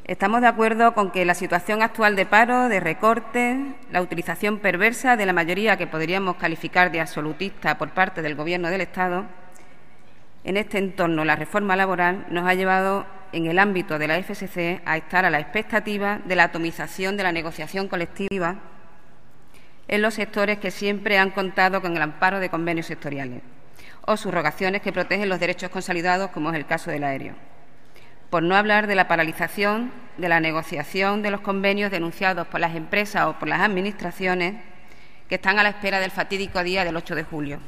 S5: Estamos de acuerdo con que la situación actual de paro, de recortes, la utilización perversa de la mayoría que podríamos calificar de absolutista por parte del Gobierno del Estado, en este entorno la reforma laboral nos ha llevado en el ámbito de la FSC a estar a la expectativa de la atomización de la negociación colectiva en los sectores que siempre han contado con el amparo de convenios sectoriales o subrogaciones que protegen los derechos consolidados, como es el caso del aéreo. Por no hablar de la paralización de la negociación de los convenios denunciados por las empresas o por las administraciones que están a la espera del fatídico día del 8 de julio.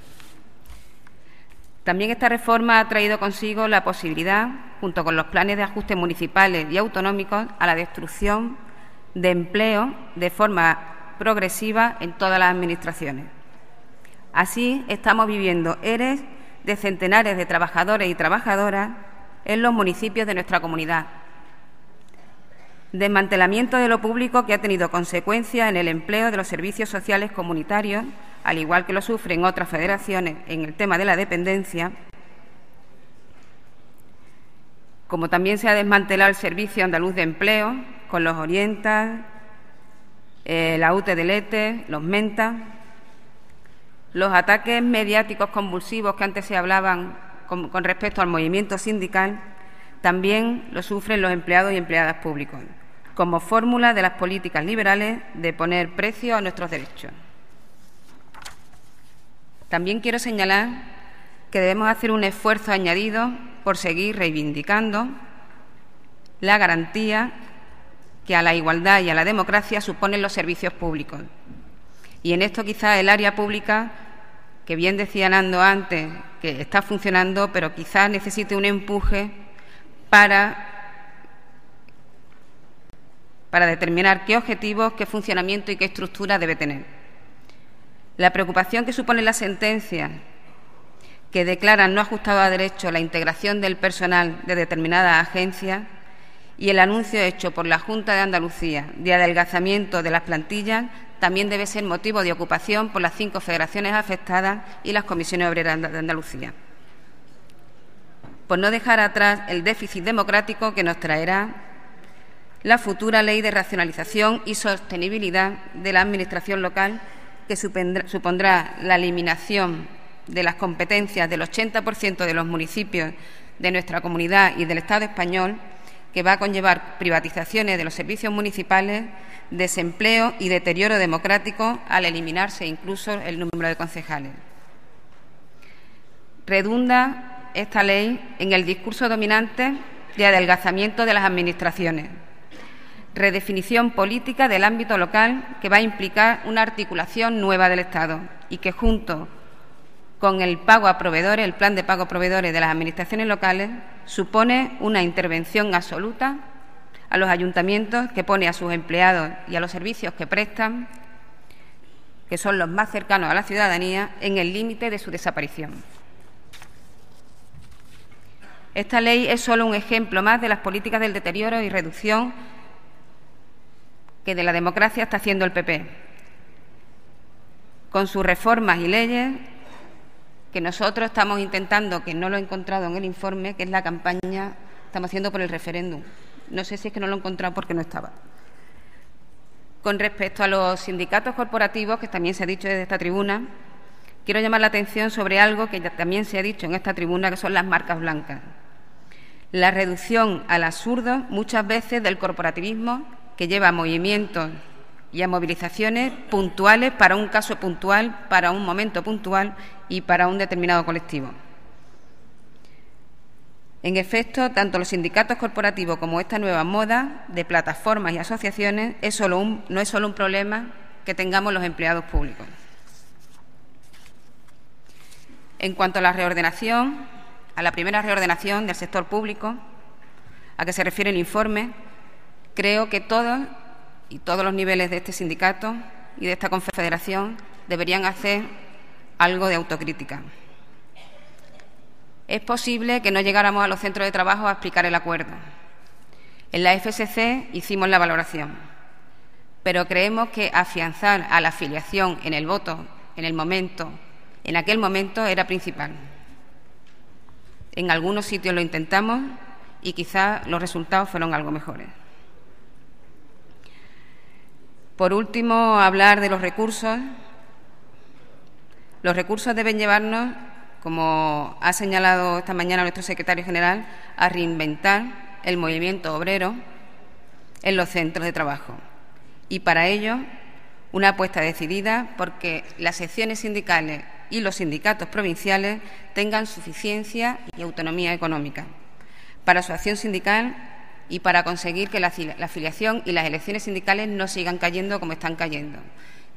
S5: También esta reforma ha traído consigo la posibilidad, junto con los planes de ajuste municipales y autonómicos, a la destrucción de empleo de forma progresiva en todas las administraciones. Así estamos viviendo ERES de centenares de trabajadores y trabajadoras en los municipios de nuestra comunidad. Desmantelamiento de lo público que ha tenido consecuencias en el empleo de los servicios sociales comunitarios, al igual que lo sufren otras federaciones en el tema de la dependencia, como también se ha desmantelado el Servicio Andaluz de Empleo, con los Orientas, la UTE del ETE, los MENTA, los ataques mediáticos convulsivos que antes se hablaban con respecto al movimiento sindical, también lo sufren los empleados y empleadas públicos, como fórmula de las políticas liberales de poner precio a nuestros derechos. También quiero señalar que debemos hacer un esfuerzo añadido por seguir reivindicando la garantía que a la igualdad y a la democracia suponen los servicios públicos. Y en esto quizá el área pública, que bien decía Nando antes, que está funcionando, pero quizás necesite un empuje para determinar qué objetivos, qué funcionamiento y qué estructura debe tener. La preocupación que supone la sentencia que declara no ajustado a derecho la integración del personal de determinadas agencias y el anuncio hecho por la Junta de Andalucía de adelgazamiento de las plantillas también debe ser motivo de ocupación por las 5 federaciones afectadas y las comisiones obreras de Andalucía. Por no dejar atrás el déficit democrático que nos traerá la futura Ley de Racionalización y Sostenibilidad de la Administración local, que supondrá la eliminación de las competencias del 80% de los municipios de nuestra comunidad y del Estado español, que va a conllevar privatizaciones de los servicios municipales, desempleo y deterioro democrático al eliminarse incluso el número de concejales. Redunda esta ley en el discurso dominante de adelgazamiento de las administraciones, redefinición política del ámbito local que va a implicar una articulación nueva del Estado y que, junto con el pago a proveedores, el plan de pago a proveedores de las administraciones locales, supone una intervención absoluta a los ayuntamientos, que pone a sus empleados y a los servicios que prestan, que son los más cercanos a la ciudadanía, en el límite de su desaparición. Esta ley es solo un ejemplo más de las políticas del deterioro y reducción que de la democracia está haciendo el PP, con sus reformas y leyes que nosotros estamos intentando, que no lo he encontrado en el informe, que es la campaña que estamos haciendo por el referéndum. No sé si es que no lo he encontrado porque no estaba. Con respecto a los sindicatos corporativos, que también se ha dicho desde esta tribuna, quiero llamar la atención sobre algo que ya también se ha dicho en esta tribuna, que son las marcas blancas. La reducción al absurdo, muchas veces, del corporativismo, que lleva a movimientos y a movilizaciones puntuales para un caso puntual, para un momento puntual y para un determinado colectivo. En efecto, tanto los sindicatos corporativos como esta nueva moda de plataformas y asociaciones no es solo un problema que tengamos los empleados públicos. En cuanto a la reordenación, a la primera reordenación del sector público, a que se refiere el informe, creo que todos los niveles de este sindicato y de esta confederación deberían hacer algo de autocrítica. Es posible que no llegáramos a los centros de trabajo a explicar el acuerdo. En la FSC hicimos la valoración, pero creemos que afianzar a la afiliación en el voto, en aquel momento era principal. En algunos sitios lo intentamos y quizás los resultados fueron algo mejores. Por último, hablar de los recursos. Los recursos deben llevarnos, como ha señalado esta mañana nuestro secretario general, a reinventar el movimiento obrero en los centros de trabajo. Y para ello, una apuesta decidida porque las secciones sindicales y los sindicatos provinciales tengan suficiencia y autonomía económica para su acción sindical y para conseguir que la afiliación y las elecciones sindicales no sigan cayendo como están cayendo.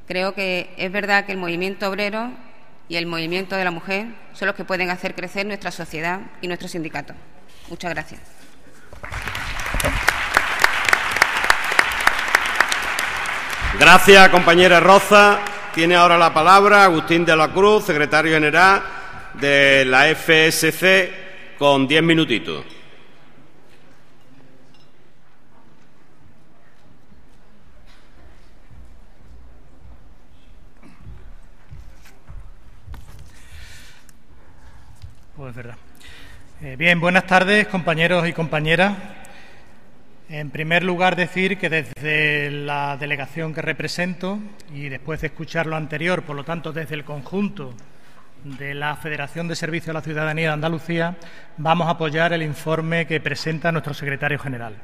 S5: Creo que es verdad que el movimiento obrero y el movimiento de la mujer son los que pueden hacer crecer nuestra sociedad y nuestros sindicatos. Muchas gracias.
S1: Gracias, compañera Roza. Tiene ahora la palabra Agustín de la Cruz, secretario general de la FSC, con 10 minutitos.
S8: Pues verdad. Bien, buenas tardes, compañeros y compañeras. En primer lugar, decir que desde la delegación que represento y después de escuchar lo anterior, por lo tanto, desde el conjunto de la Federación de Servicios a la Ciudadanía de Andalucía, vamos a apoyar el informe que presenta nuestro secretario general.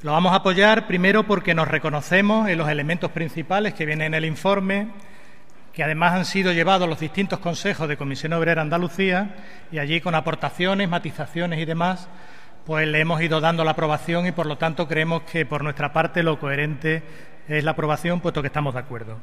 S8: Lo vamos a apoyar primero porque nos reconocemos en los elementos principales que vienen en el informe, que además han sido llevados a los distintos consejos de Comisión Obrera Andalucía y allí con aportaciones, matizaciones y demás, pues le hemos ido dando la aprobación y por lo tanto creemos que por nuestra parte lo coherente es la aprobación, puesto que estamos de acuerdo.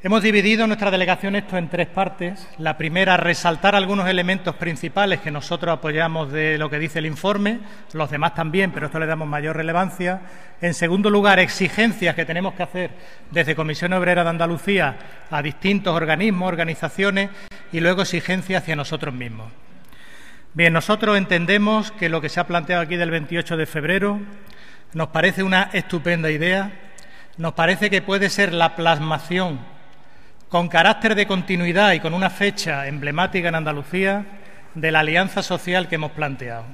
S8: Hemos dividido nuestra delegación esto en tres partes. La primera, resaltar algunos elementos principales que nosotros apoyamos de lo que dice el informe, los demás también, pero esto le damos mayor relevancia. En segundo lugar, exigencias que tenemos que hacer desde Comisión Obrera de Andalucía a distintos organismos, organizaciones, y luego exigencias hacia nosotros mismos. Bien, nosotros entendemos que lo que se ha planteado aquí del 28 de febrero nos parece una estupenda idea, nos parece que puede ser la plasmación con carácter de continuidad y con una fecha emblemática en Andalucía de la alianza social que hemos planteado.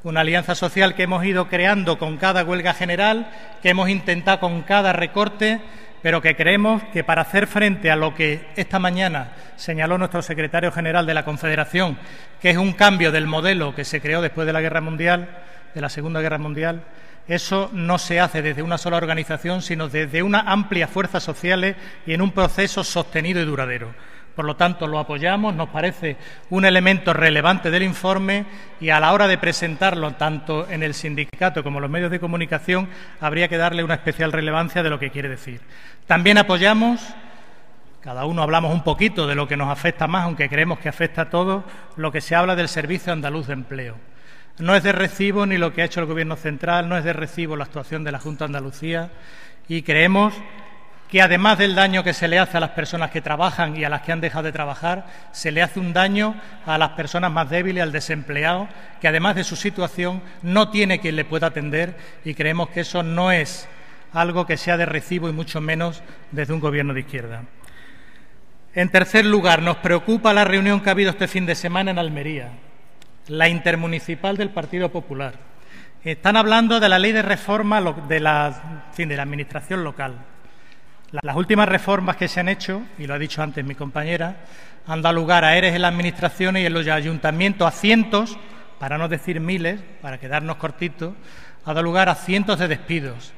S8: Una alianza social que hemos ido creando con cada huelga general, que hemos intentado con cada recorte, pero que creemos que para hacer frente a lo que esta mañana señaló nuestro secretario general de la Confederación, que es un cambio del modelo que se creó después de la Guerra Mundial, de la Segunda Guerra Mundial, eso no se hace desde una sola organización, sino desde una amplia fuerzas sociales y en un proceso sostenido y duradero. Por lo tanto, lo apoyamos, nos parece un elemento relevante del informe y a la hora de presentarlo, tanto en el sindicato como en los medios de comunicación, habría que darle una especial relevancia de lo que quiere decir. También apoyamos, cada uno hablamos un poquito de lo que nos afecta más, aunque creemos que afecta a todos, lo que se habla del Servicio Andaluz de Empleo. No es de recibo ni lo que ha hecho el Gobierno central, no es de recibo la actuación de la Junta de Andalucía y creemos que además del daño que se le hace a las personas que trabajan y a las que han dejado de trabajar, se le hace un daño a las personas más débiles, al desempleado, que además de su situación no tiene quien le pueda atender y creemos que eso no es algo que sea de recibo y mucho menos desde un Gobierno de izquierda. En tercer lugar, nos preocupa la reunión que ha habido este fin de semana en Almería, la intermunicipal del Partido Popular. Están hablando de la ley de reforma de la administración local. Las últimas reformas que se han hecho, y lo ha dicho antes mi compañera, han dado lugar a ERES en las administraciones y en los ayuntamientos a cientos, para no decir miles, para quedarnos cortitos, ha dado lugar a cientos de despidos.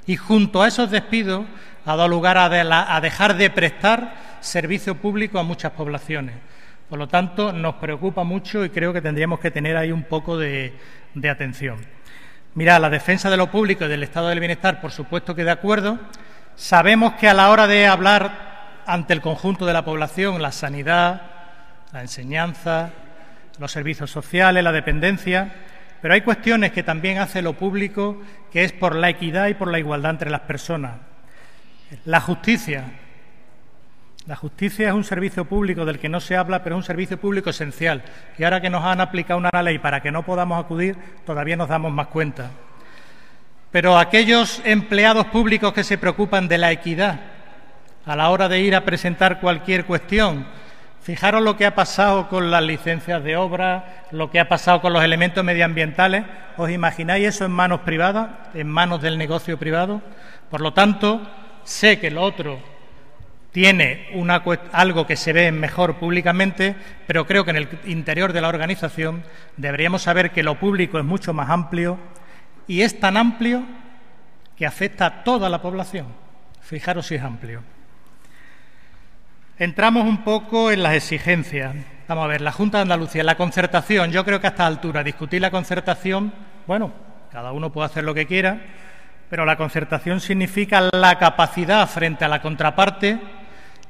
S8: Y junto a esos despidos ha dado lugar a dejar de prestar servicio público a muchas poblaciones. Por lo tanto, nos preocupa mucho y creo que tendríamos que tener ahí un poco de atención. Mirad, la defensa de lo público y del estado del bienestar, por supuesto que de acuerdo. Sabemos que a la hora de hablar ante el conjunto de la población, la sanidad, la enseñanza, los servicios sociales, la dependencia, pero hay cuestiones que también hace lo público, que es por la equidad y por la igualdad entre las personas. La justicia. La justicia es un servicio público del que no se habla, pero es un servicio público esencial. Y ahora que nos han aplicado una ley para que no podamos acudir, todavía nos damos más cuenta. Pero aquellos empleados públicos que se preocupan de la equidad a la hora de ir a presentar cualquier cuestión, fijaros lo que ha pasado con las licencias de obra, lo que ha pasado con los elementos medioambientales. ¿Os imagináis eso en manos privadas, en manos del negocio privado? Por lo tanto, sé que lo otro tiene algo que se ve mejor públicamente, pero creo que en el interior de la organización deberíamos saber que lo público es mucho más amplio y es tan amplio que afecta a toda la población. Fijaros si es amplio. Entramos un poco en las exigencias. Vamos a ver, la Junta de Andalucía, la concertación. Yo creo que a esta altura discutir la concertación, bueno, cada uno puede hacer lo que quiera, pero la concertación significa la capacidad frente a la contraparte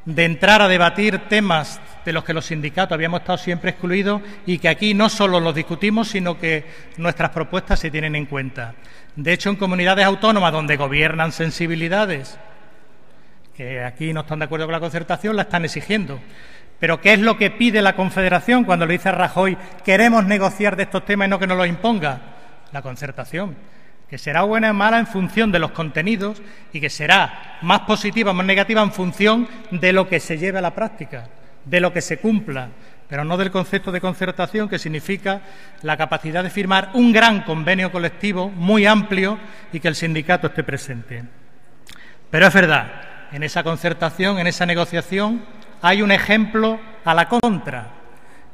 S8: de entrar a debatir temas de los que los sindicatos habíamos estado siempre excluidos y que aquí no solo los discutimos, sino que nuestras propuestas se tienen en cuenta. De hecho, en comunidades autónomas donde gobiernan sensibilidades que aquí no están de acuerdo con la concertación, la están exigiendo. Pero ¿qué es lo que pide la Confederación cuando le dice a Rajoy queremos negociar de estos temas y no que nos los imponga? La concertación, que será buena o mala en función de los contenidos y que será más positiva o más negativa en función de lo que se lleve a la práctica, de lo que se cumpla, pero no del concepto de concertación, que significa la capacidad de firmar un gran convenio colectivo muy amplio y que el sindicato esté presente. Pero es verdad, en esa concertación, en esa negociación, hay un ejemplo a la contra,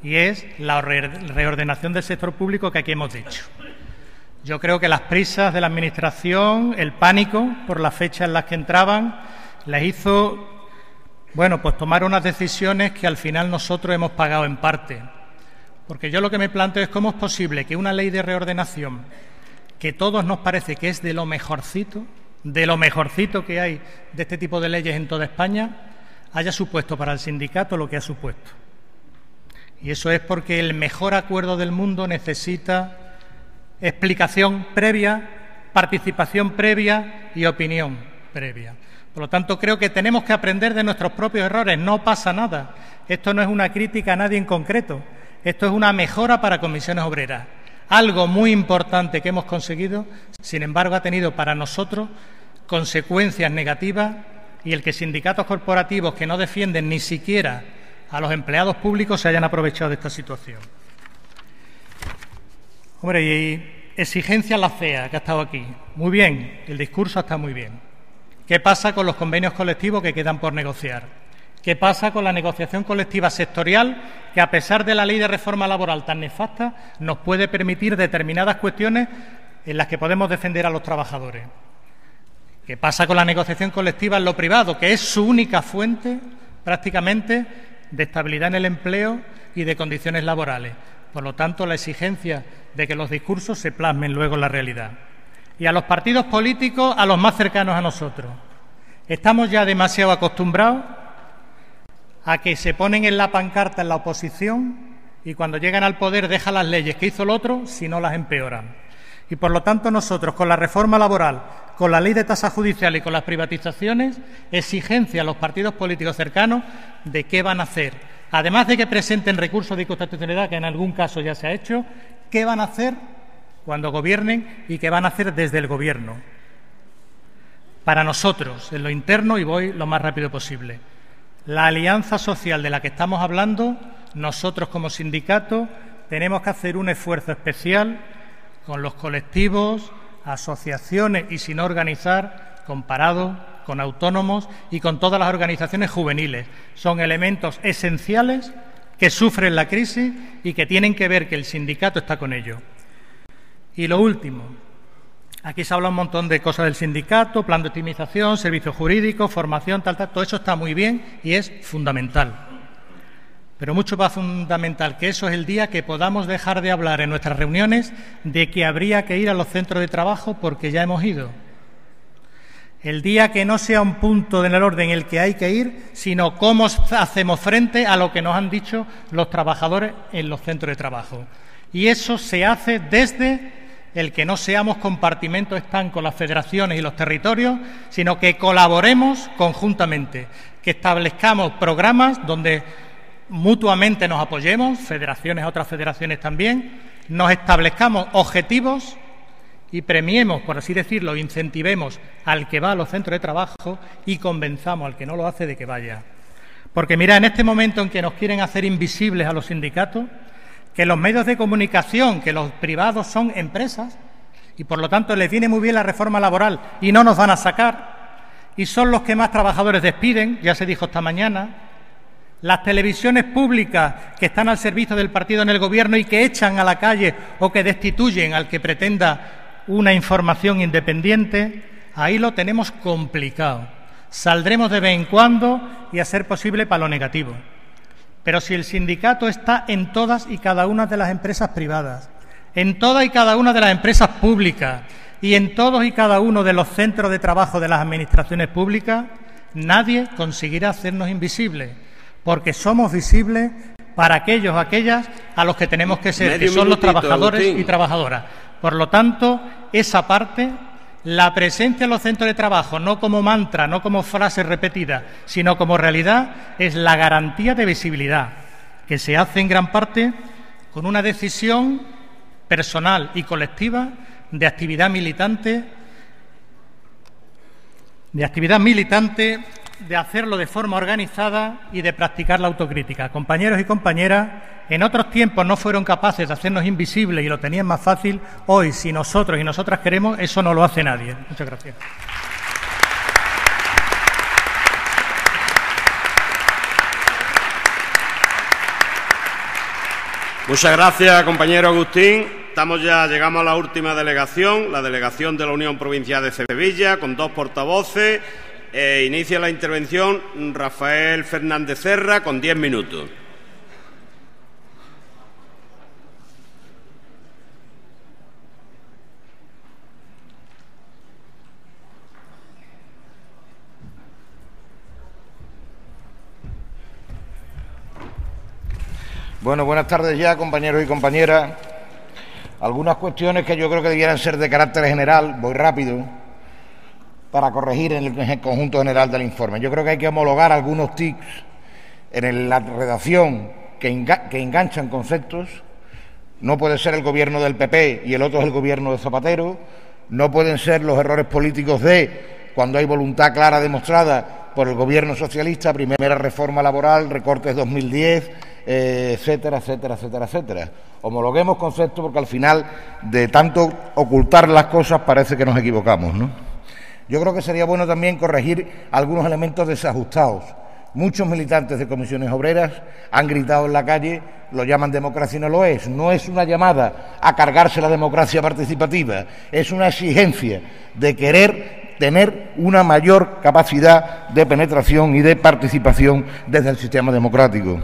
S8: y es la reordenación del sector público que aquí hemos dicho. Yo creo que las prisas de la Administración, el pánico por las fechas en las que entraban, les hizo, bueno, pues tomar unas decisiones que al final nosotros hemos pagado en parte. Porque yo lo que me planteo es cómo es posible que una ley de reordenación, que a todos nos parece que es de lo mejorcito que hay de este tipo de leyes en toda España, haya supuesto para el sindicato lo que ha supuesto. Y eso es porque el mejor acuerdo del mundo necesita explicación previa, participación previa y opinión previa. Por lo tanto, creo que tenemos que aprender de nuestros propios errores. No pasa nada. Esto no es una crítica a nadie en concreto. Esto es una mejora para Comisiones Obreras. Algo muy importante que hemos conseguido, sin embargo, ha tenido para nosotros consecuencias negativas, y el que sindicatos corporativos que no defienden ni siquiera a los empleados públicos se hayan aprovechado de esta situación. Hombre, y exigencia a la CEA, que ha estado aquí. Muy bien, el discurso está muy bien. ¿Qué pasa con los convenios colectivos que quedan por negociar? ¿Qué pasa con la negociación colectiva sectorial, que a pesar de la ley de reforma laboral tan nefasta, nos puede permitir determinadas cuestiones en las que podemos defender a los trabajadores? ¿Qué pasa con la negociación colectiva en lo privado, que es su única fuente, prácticamente, de estabilidad en el empleo y de condiciones laborales? Por lo tanto, la exigencia de que los discursos se plasmen luego en la realidad. Y a los partidos políticos, a los más cercanos a nosotros. Estamos ya demasiado acostumbrados a que se ponen en la pancarta en la oposición y cuando llegan al poder dejan las leyes que hizo el otro si no las empeoran. Y por lo tanto nosotros, con la reforma laboral, con la ley de tasa judicial y con las privatizaciones, exigencia a los partidos políticos cercanos de qué van a hacer. Además de que presenten recursos de inconstitucionalidad, que en algún caso ya se ha hecho, qué van a hacer cuando gobiernen y qué van a hacer desde el Gobierno. Para nosotros, en lo interno, y voy lo más rápido posible, la alianza social de la que estamos hablando, nosotros como sindicato tenemos que hacer un esfuerzo especial con los colectivos, asociaciones y sin organizar, con parados, con autónomos y con todas las organizaciones juveniles. Son elementos esenciales que sufren la crisis y que tienen que ver que el sindicato está con ello. Y lo último, aquí se habla un montón de cosas del sindicato, plan de optimización, servicios jurídicos, formación, todo eso está muy bien y es fundamental. Pero mucho más fundamental que eso es el día que podamos dejar de hablar en nuestras reuniones de que habría que ir a los centros de trabajo porque ya hemos ido. El día que no sea un punto en el orden en el que hay que ir, sino cómo hacemos frente a lo que nos han dicho los trabajadores en los centros de trabajo. Y eso se hace desde el que no seamos compartimentos estancos las federaciones y los territorios, sino que colaboremos conjuntamente, que establezcamos programas donde mutuamente nos apoyemos, federaciones a otras federaciones también, nos establezcamos objetivos y premiemos, por así decirlo, incentivemos al que va a los centros de trabajo y convenzamos al que no lo hace de que vaya. Porque mira, en este momento en que nos quieren hacer invisibles a los sindicatos, que los medios de comunicación, que los privados son empresas y por lo tanto les viene muy bien la reforma laboral y no nos van a sacar y son los que más trabajadores despiden, ya se dijo esta mañana. Las televisiones públicas que están al servicio del partido en el Gobierno y que echan a la calle o que destituyen al que pretenda una información independiente, ahí lo tenemos complicado. Saldremos de vez en cuando y a ser posible para lo negativo. Pero si el sindicato está en todas y cada una de las empresas privadas, en todas y cada una de las empresas públicas y en todos y cada uno de los centros de trabajo de las administraciones públicas, nadie conseguirá hacernos invisibles, porque somos visibles para aquellos, aquellas a los que tenemos que ser, que son los trabajadores y trabajadoras. Por lo tanto, esa parte, la presencia en los centros de trabajo, no como mantra, no como frase repetida, sino como realidad, es la garantía de visibilidad, que se hace en gran parte con una decisión personal y colectiva de actividad militante, de hacerlo de forma organizada y de practicar la autocrítica. Compañeros y compañeras, en otros tiempos no fueron capaces de hacernos invisibles y lo tenían más fácil. Hoy, si nosotros y nosotras queremos, eso no lo hace nadie. Muchas gracias.
S1: Muchas gracias, compañero Agustín. Llegamos a la última delegación, la delegación de la Unión Provincial de Sevilla, con 2 portavoces. Inicia la intervención Rafael Fernández Serra, con 10 minutos.
S9: Bueno, buenas tardes ya, compañeros y compañeras. Algunas cuestiones que yo creo que debieran ser de carácter general, voy rápido, para corregir en el conjunto general del informe. Yo creo que hay que homologar algunos tics en la redacción que enganchan conceptos. No puede ser el gobierno del PP y el otro es el gobierno de Zapatero. No pueden ser los errores políticos cuando hay voluntad clara demostrada por el gobierno socialista, primera reforma laboral, recortes 2010, etcétera, etcétera, etcétera, etcétera. Homologuemos conceptos porque al final, de tanto ocultar las cosas, parece que nos equivocamos, ¿no? Yo creo que sería bueno también corregir algunos elementos desajustados. Muchos militantes de comisiones obreras han gritado en la calle, lo llaman democracia y no lo es. No es una llamada a cargarse la democracia participativa, es una exigencia de querer tener una mayor capacidad de penetración y de participación desde el sistema democrático.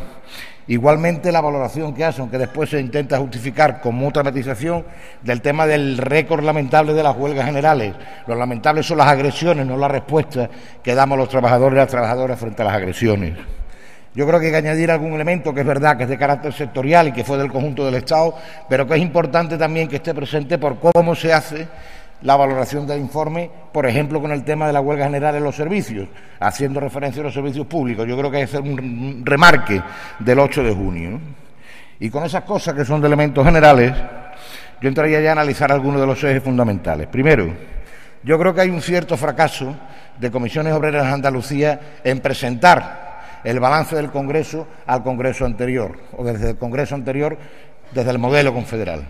S9: Igualmente la valoración que hacen, que después se intenta justificar con mucha matización, del tema del récord lamentable de las huelgas generales. Lo lamentable son las agresiones, no la respuesta que damos los trabajadores y las trabajadoras frente a las agresiones. Yo creo que hay que añadir algún elemento que es verdad que es de carácter sectorial y que fue del conjunto del Estado, pero que es importante también que esté presente por cómo se hace la valoración del informe, por ejemplo, con el tema de la huelga general en los servicios, haciendo referencia a los servicios públicos. Yo creo que hay que hacer un remarque del 8 de junio, ¿no? Y con esas cosas que son de elementos generales, yo entraría ya a analizar algunos de los ejes fundamentales. Primero, yo creo que hay un cierto fracaso de Comisiones Obreras de Andalucía en presentar el balance del Congreso al Congreso anterior, o desde el Congreso anterior, desde el modelo confederal.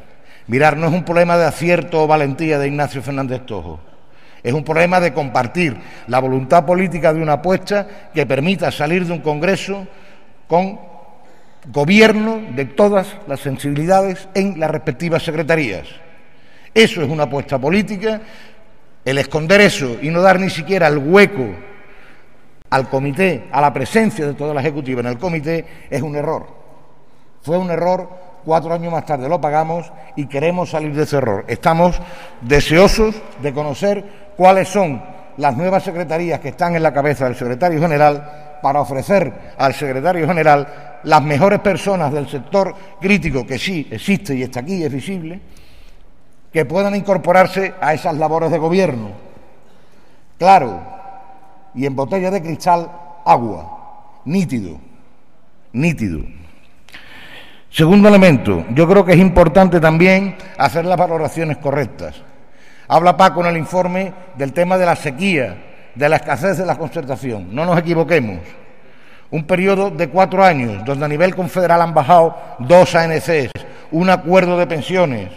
S9: Mirar, no es un problema de acierto o valentía de Ignacio Fernández Tojo, es un problema de compartir la voluntad política de una apuesta que permita salir de un Congreso con gobierno de todas las sensibilidades en las respectivas secretarías. Eso es una apuesta política. El esconder eso y no dar ni siquiera el hueco al comité, a la presencia de toda la ejecutiva en el comité, es un error. Fue un error. 4 años más tarde lo pagamos y queremos salir de ese error. Estamos deseosos de conocer cuáles son las nuevas secretarías que están en la cabeza del secretario general para ofrecer al secretario general las mejores personas del sector crítico, que sí existe y está aquí y es visible, que puedan incorporarse a esas labores de gobierno. Claro, y en botella de cristal, agua, nítido, nítido. Segundo elemento, yo creo que es importante también hacer las valoraciones correctas. Habla Paco en el informe del tema de la sequía, de la escasez de la concertación. No nos equivoquemos. Un periodo de 4 años, donde a nivel confederal han bajado 2 ANCs, un acuerdo de pensiones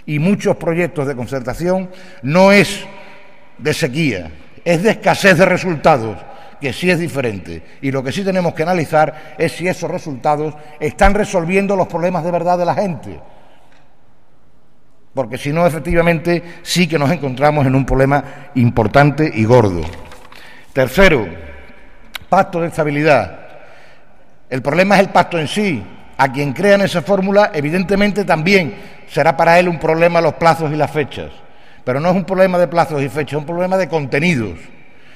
S9: y muchos proyectos de concertación, no es de sequía, es de escasez de resultados, que sí es diferente, y lo que sí tenemos que analizar es si esos resultados están resolviendo los problemas de verdad de la gente, porque si no, efectivamente, sí que nos encontramos en un problema importante y gordo. Tercero, pacto de estabilidad. El problema es el pacto en sí. A quien crea en esa fórmula, evidentemente también será para él un problema los plazos y las fechas, pero no es un problema de plazos y fechas, es un problema de contenidos,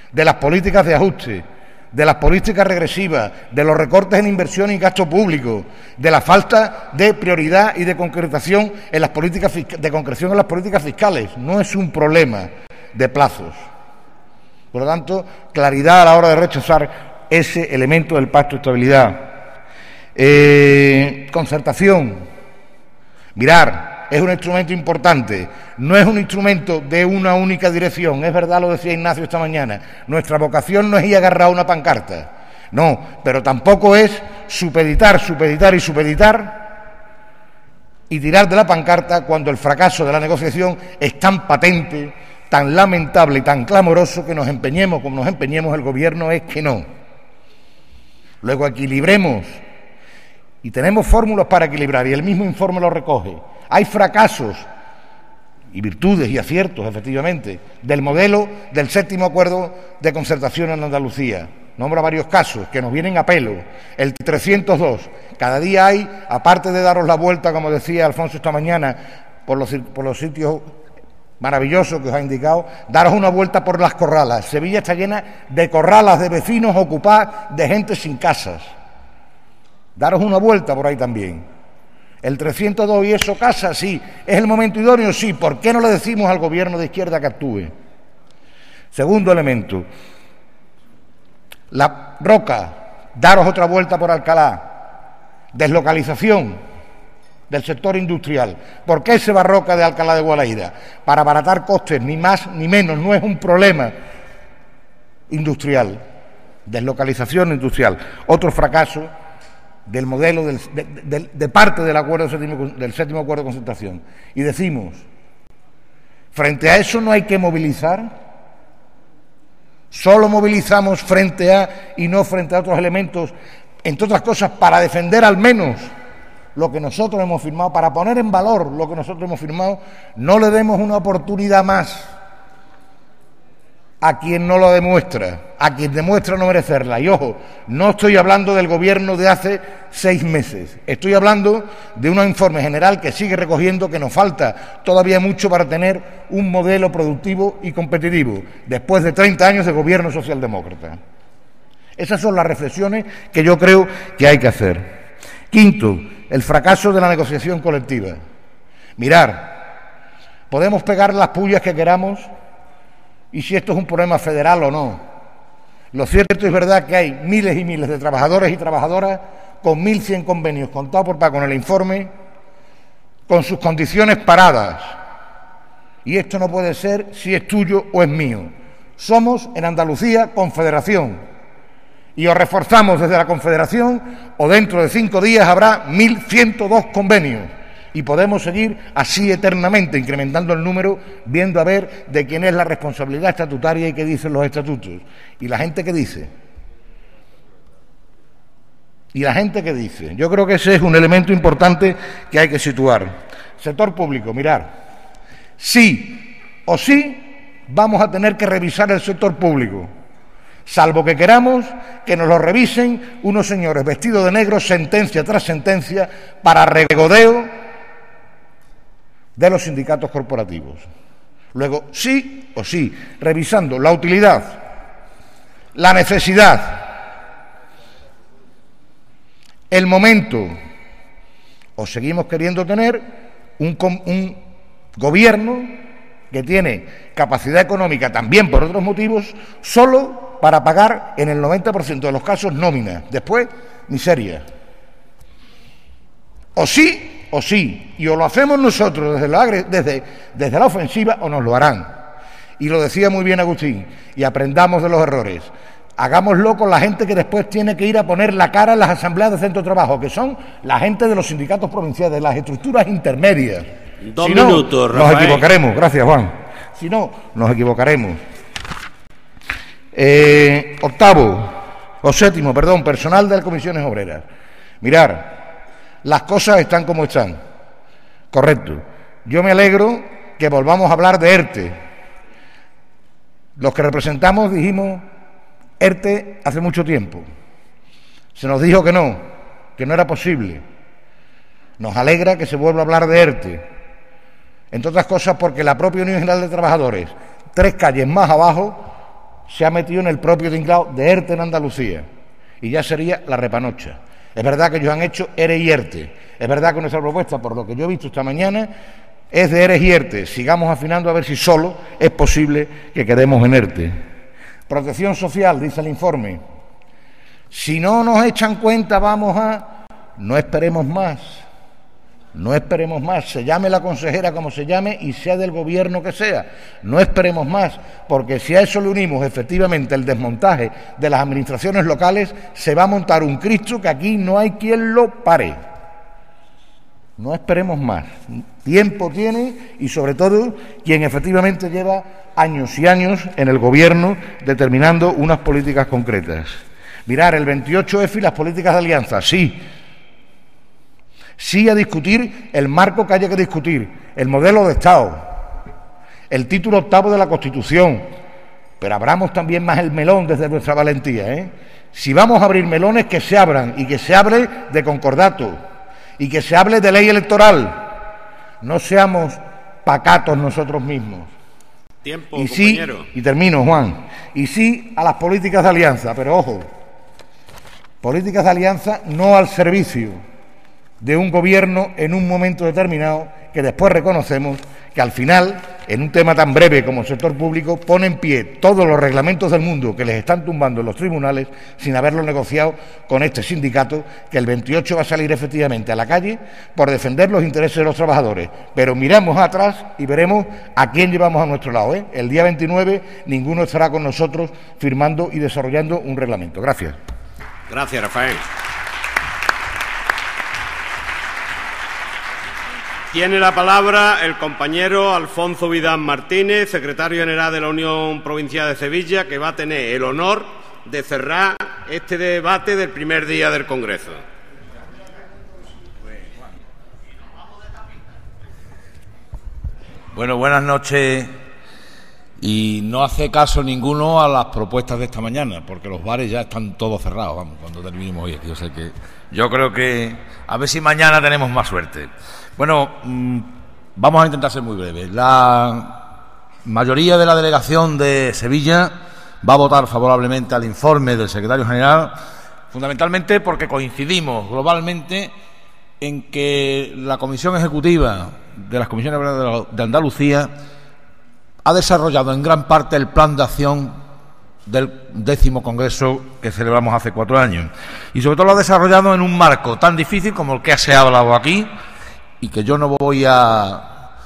S9: de las políticas de ajuste, de las políticas regresivas, de los recortes en inversión y gasto público, de la falta de prioridad y de concretación en las políticas fiscales. No es un problema de plazos. Por lo tanto, claridad a la hora de rechazar ese elemento del pacto de estabilidad. Concertación. Mirar. Es un instrumento importante, no es un instrumento de una única dirección, es verdad, lo decía Ignacio esta mañana, nuestra vocación no es ir agarrar una pancarta, no, pero tampoco es supeditar y tirar de la pancarta cuando el fracaso de la negociación es tan patente, tan lamentable y tan clamoroso que nos empeñemos como nos empeñemos, el gobierno es que no. Luego equilibremos, y tenemos fórmulas para equilibrar, y el mismo informe lo recoge. Hay fracasos y virtudes y aciertos, efectivamente, del modelo del 7º acuerdo de concertación en Andalucía. Nombra varios casos que nos vienen a pelo. El 302, cada día hay, aparte de daros la vuelta, como decía Alfonso esta mañana, por los sitios maravillosos que os ha indicado, daros una vuelta por las corralas. Sevilla está llena de corralas de vecinos ocupadas, de gente sin casas. Daros una vuelta por ahí también. El 302 y eso casa, sí. ¿Es el momento idóneo? Sí. ¿Por qué no le decimos al gobierno de izquierda que actúe? Segundo elemento. La Roca, daros otra vuelta por Alcalá. Deslocalización del sector industrial. ¿Por qué se va Roca de Alcalá de Guadaira? Para abaratar costes, ni más ni menos. No es un problema industrial. Deslocalización industrial. Otro fracaso del modelo de parte del acuerdo del séptimo acuerdo de concertación. Y decimos, frente a eso no hay que movilizar. Solo movilizamos frente a y no frente a otros elementos, entre otras cosas, para defender al menos lo que nosotros hemos firmado, para poner en valor lo que nosotros hemos firmado. No le demos una oportunidad más a quien no lo demuestra, a quien demuestra no merecerla. Y ojo, no estoy hablando del gobierno de hace 6 meses, estoy hablando de un informe general que sigue recogiendo que nos falta todavía mucho para tener un modelo productivo y competitivo, después de 30 años de gobierno socialdemócrata. Esas son las reflexiones que yo creo que hay que hacer. Quinto, el fracaso de la negociación colectiva. Mirar, podemos pegar las pullas que queramos y si esto es un problema federal o no. Lo cierto es verdad que hay miles y miles de trabajadores y trabajadoras con 1.100 convenios contados por Paco en el informe, con sus condiciones paradas. Y esto no puede ser si es tuyo o es mío. Somos en Andalucía confederación y o reforzamos desde la confederación o dentro de 5 días habrá 1.102 convenios. Y podemos seguir así eternamente, incrementando el número, viendo a ver de quién es la responsabilidad estatutaria y qué dicen los estatutos. ¿Y la gente qué dice? Yo creo que ese es un elemento importante que hay que situar. Sector público, mirar. Sí o sí vamos a tener que revisar el sector público, salvo que queramos que nos lo revisen unos señores vestidos de negro, sentencia tras sentencia, para regodeo de los sindicatos corporativos. Luego, sí o sí, revisando la utilidad, la necesidad, el momento, o seguimos queriendo tener un gobierno que tiene capacidad económica también por otros motivos, solo para pagar en el 90% de los casos nómina, después miseria. O sí, y o lo hacemos nosotros desde la ofensiva o nos lo harán. Y lo decía muy bien Agustín, y aprendamos de los errores. Hagámoslo con la gente que después tiene que ir a poner la cara en las asambleas de centro de trabajo, que son la gente de los sindicatos provinciales, de las estructuras intermedias.
S1: 2 minutos, Rafael.
S9: Nos equivocaremos, gracias Juan. Si no, nos equivocaremos. Séptimo, personal de las comisiones obreras. Mirar, las cosas están como están. Correcto. Yo me alegro que volvamos a hablar de ERTE. Los que representamos dijimos ERTE hace mucho tiempo. Se nos dijo que no era posible. Nos alegra que se vuelva a hablar de ERTE. Entre otras cosas porque la propia Unión General de Trabajadores, 3 calles más abajo, se ha metido en el propio tinglado de ERTE en Andalucía. Y ya sería la repanocha. Es verdad que ellos han hecho ERE y ERTE. Es verdad que nuestra propuesta, por lo que yo he visto esta mañana, es de ERE y ERTE. Sigamos afinando a ver si solo es posible que quedemos en ERTE. Protección social, dice el informe. Si no nos echan cuenta, no esperemos más. No esperemos más, se llame la consejera como se llame y sea del gobierno que sea. No esperemos más, porque si a eso le unimos efectivamente el desmontaje de las administraciones locales, se va a montar un Cristo que aquí no hay quien lo pare. No esperemos más. Tiempo tiene y sobre todo quien efectivamente lleva años y años en el gobierno determinando unas políticas concretas. Mirar, el 28F y las políticas de alianza, sí a discutir el marco que haya que discutir, el modelo de Estado, el título 8º de la Constitución, pero abramos también más el melón desde nuestra valentía, Si vamos a abrir melones, que se abran y que se hable de concordato y que se hable de ley electoral. No seamos pacatos nosotros mismos.
S1: Tiempo,
S9: y sí,
S1: compañero.
S9: Y termino, Juan, y sí a las políticas de alianza, pero ojo, políticas de alianza no al servicio de un gobierno en un momento determinado, que después reconocemos que al final, en un tema tan breve como el sector público, pone en pie todos los reglamentos del mundo que les están tumbando en los tribunales sin haberlo negociado con este sindicato, que el 28 va a salir efectivamente a la calle por defender los intereses de los trabajadores. Pero miramos atrás y veremos a quién llevamos a nuestro lado, ¿eh? El día 29 ninguno estará con nosotros firmando y desarrollando un reglamento. Gracias.
S1: Gracias, Rafael. Tiene la palabra el compañero Alfonso Vidal Martínez, secretario general de la Unión Provincial de Sevilla, que va a tener el honor de cerrar este debate del primer día del Congreso.
S10: Bueno, buenas noches. Y no hace caso ninguno a las propuestas de esta mañana, porque los bares ya están todos cerrados, vamos, cuando terminemos hoy aquí. O sea que yo creo que a ver si mañana tenemos más suerte. Bueno, vamos a intentar ser muy breves. La mayoría de la delegación de Sevilla va a votar favorablemente al informe del secretario general, fundamentalmente porque coincidimos globalmente en que la Comisión Ejecutiva de las Comisiones de Andalucía ha desarrollado en gran parte el plan de acción del 10º Congreso que celebramos hace 4 años. Y sobre todo lo ha desarrollado en un marco tan difícil como el que se ha hablado aquí, y que yo no voy a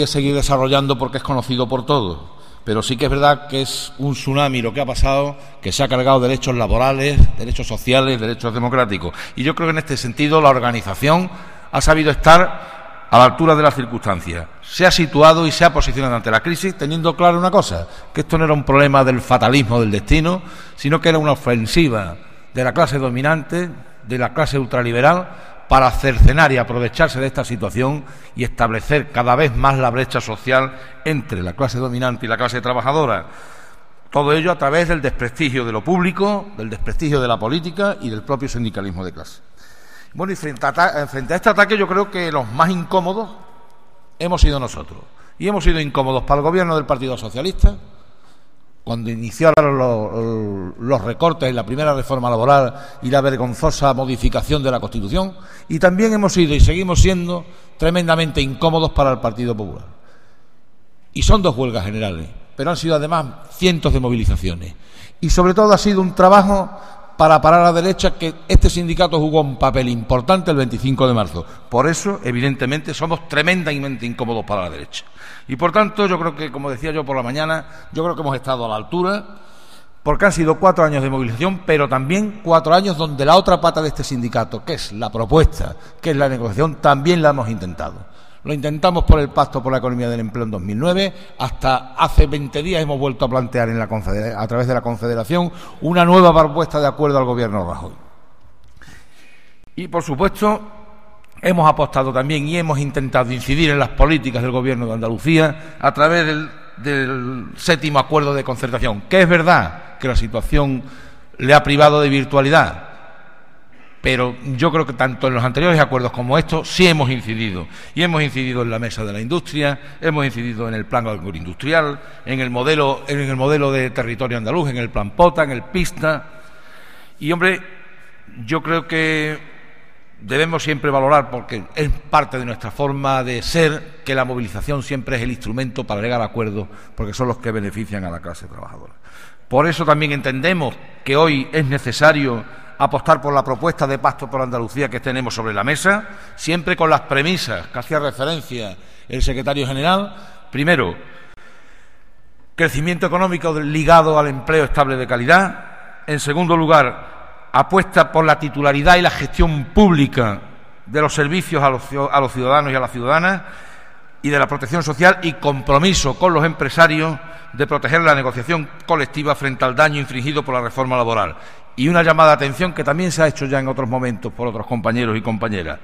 S10: seguir desarrollando porque es conocido por todos. Pero sí que es verdad que es un tsunami lo que ha pasado, que se ha cargado derechos laborales, derechos sociales, derechos democráticos. Y yo creo que en este sentido la organización ha sabido estar a la altura de las circunstancias. Se ha situado y se ha posicionado ante la crisis teniendo claro una cosa, que esto no era un problema del fatalismo del destino, sino que era una ofensiva de la clase dominante, de la clase ultraliberal, para cercenar y aprovecharse de esta situación y establecer cada vez más la brecha social entre la clase dominante y la clase trabajadora. Todo ello a través del desprestigio de lo público, del desprestigio de la política y del propio sindicalismo de clase. Bueno, y frente a este ataque yo creo que los más incómodos hemos sido nosotros. Y hemos sido incómodos para el gobierno del Partido Socialista, cuando iniciaron los recortes en la primera reforma laboral y la vergonzosa modificación de la Constitución, y también hemos sido y seguimos siendo tremendamente incómodos para el Partido Popular. Y son 2 huelgas generales, pero han sido además cientos de movilizaciones. Y sobre todo ha sido un trabajo para parar a la derecha, que este sindicato jugó un papel importante el 25 de marzo. Por eso, evidentemente, somos tremendamente incómodos para la derecha. Y por tanto, yo creo que, como decía yo por la mañana, yo creo que hemos estado a la altura, porque han sido 4 años de movilización, pero también 4 años donde la otra pata de este sindicato, que es la propuesta, que es la negociación, también la hemos intentado. Lo intentamos por el Pacto por la Economía del Empleo en 2009, hasta hace 20 días hemos vuelto a plantear a través de la Confederación una nueva propuesta de acuerdo al Gobierno Rajoy. Y, por supuesto, hemos apostado también y hemos intentado incidir en las políticas del Gobierno de Andalucía a través del 7º Acuerdo de Concertación, que es verdad que la situación le ha privado de virtualidad, pero yo creo que tanto en los anteriores acuerdos como estos sí hemos incidido. Y hemos incidido en la Mesa de la Industria, hemos incidido en el Plan Agroindustrial, en el modelo de territorio andaluz, en el Plan POTA, en el PISTA. Y, hombre, yo creo que debemos siempre valorar, porque es parte de nuestra forma de ser, que la movilización siempre es el instrumento para llegar a acuerdos, porque son los que benefician a la clase trabajadora. Por eso también entendemos que hoy es necesario apostar por la propuesta de Pacto por Andalucía que tenemos sobre la mesa, siempre con las premisas que hacía referencia el secretario general. Primero, crecimiento económico ligado al empleo estable de calidad. En segundo lugar, apuesta por la titularidad y la gestión pública de los servicios a los ciudadanos y a las ciudadanas y de la protección social, y compromiso con los empresarios de proteger la negociación colectiva frente al daño infligido por la reforma laboral. Y una llamada de atención que también se ha hecho ya en otros momentos por otros compañeros y compañeras.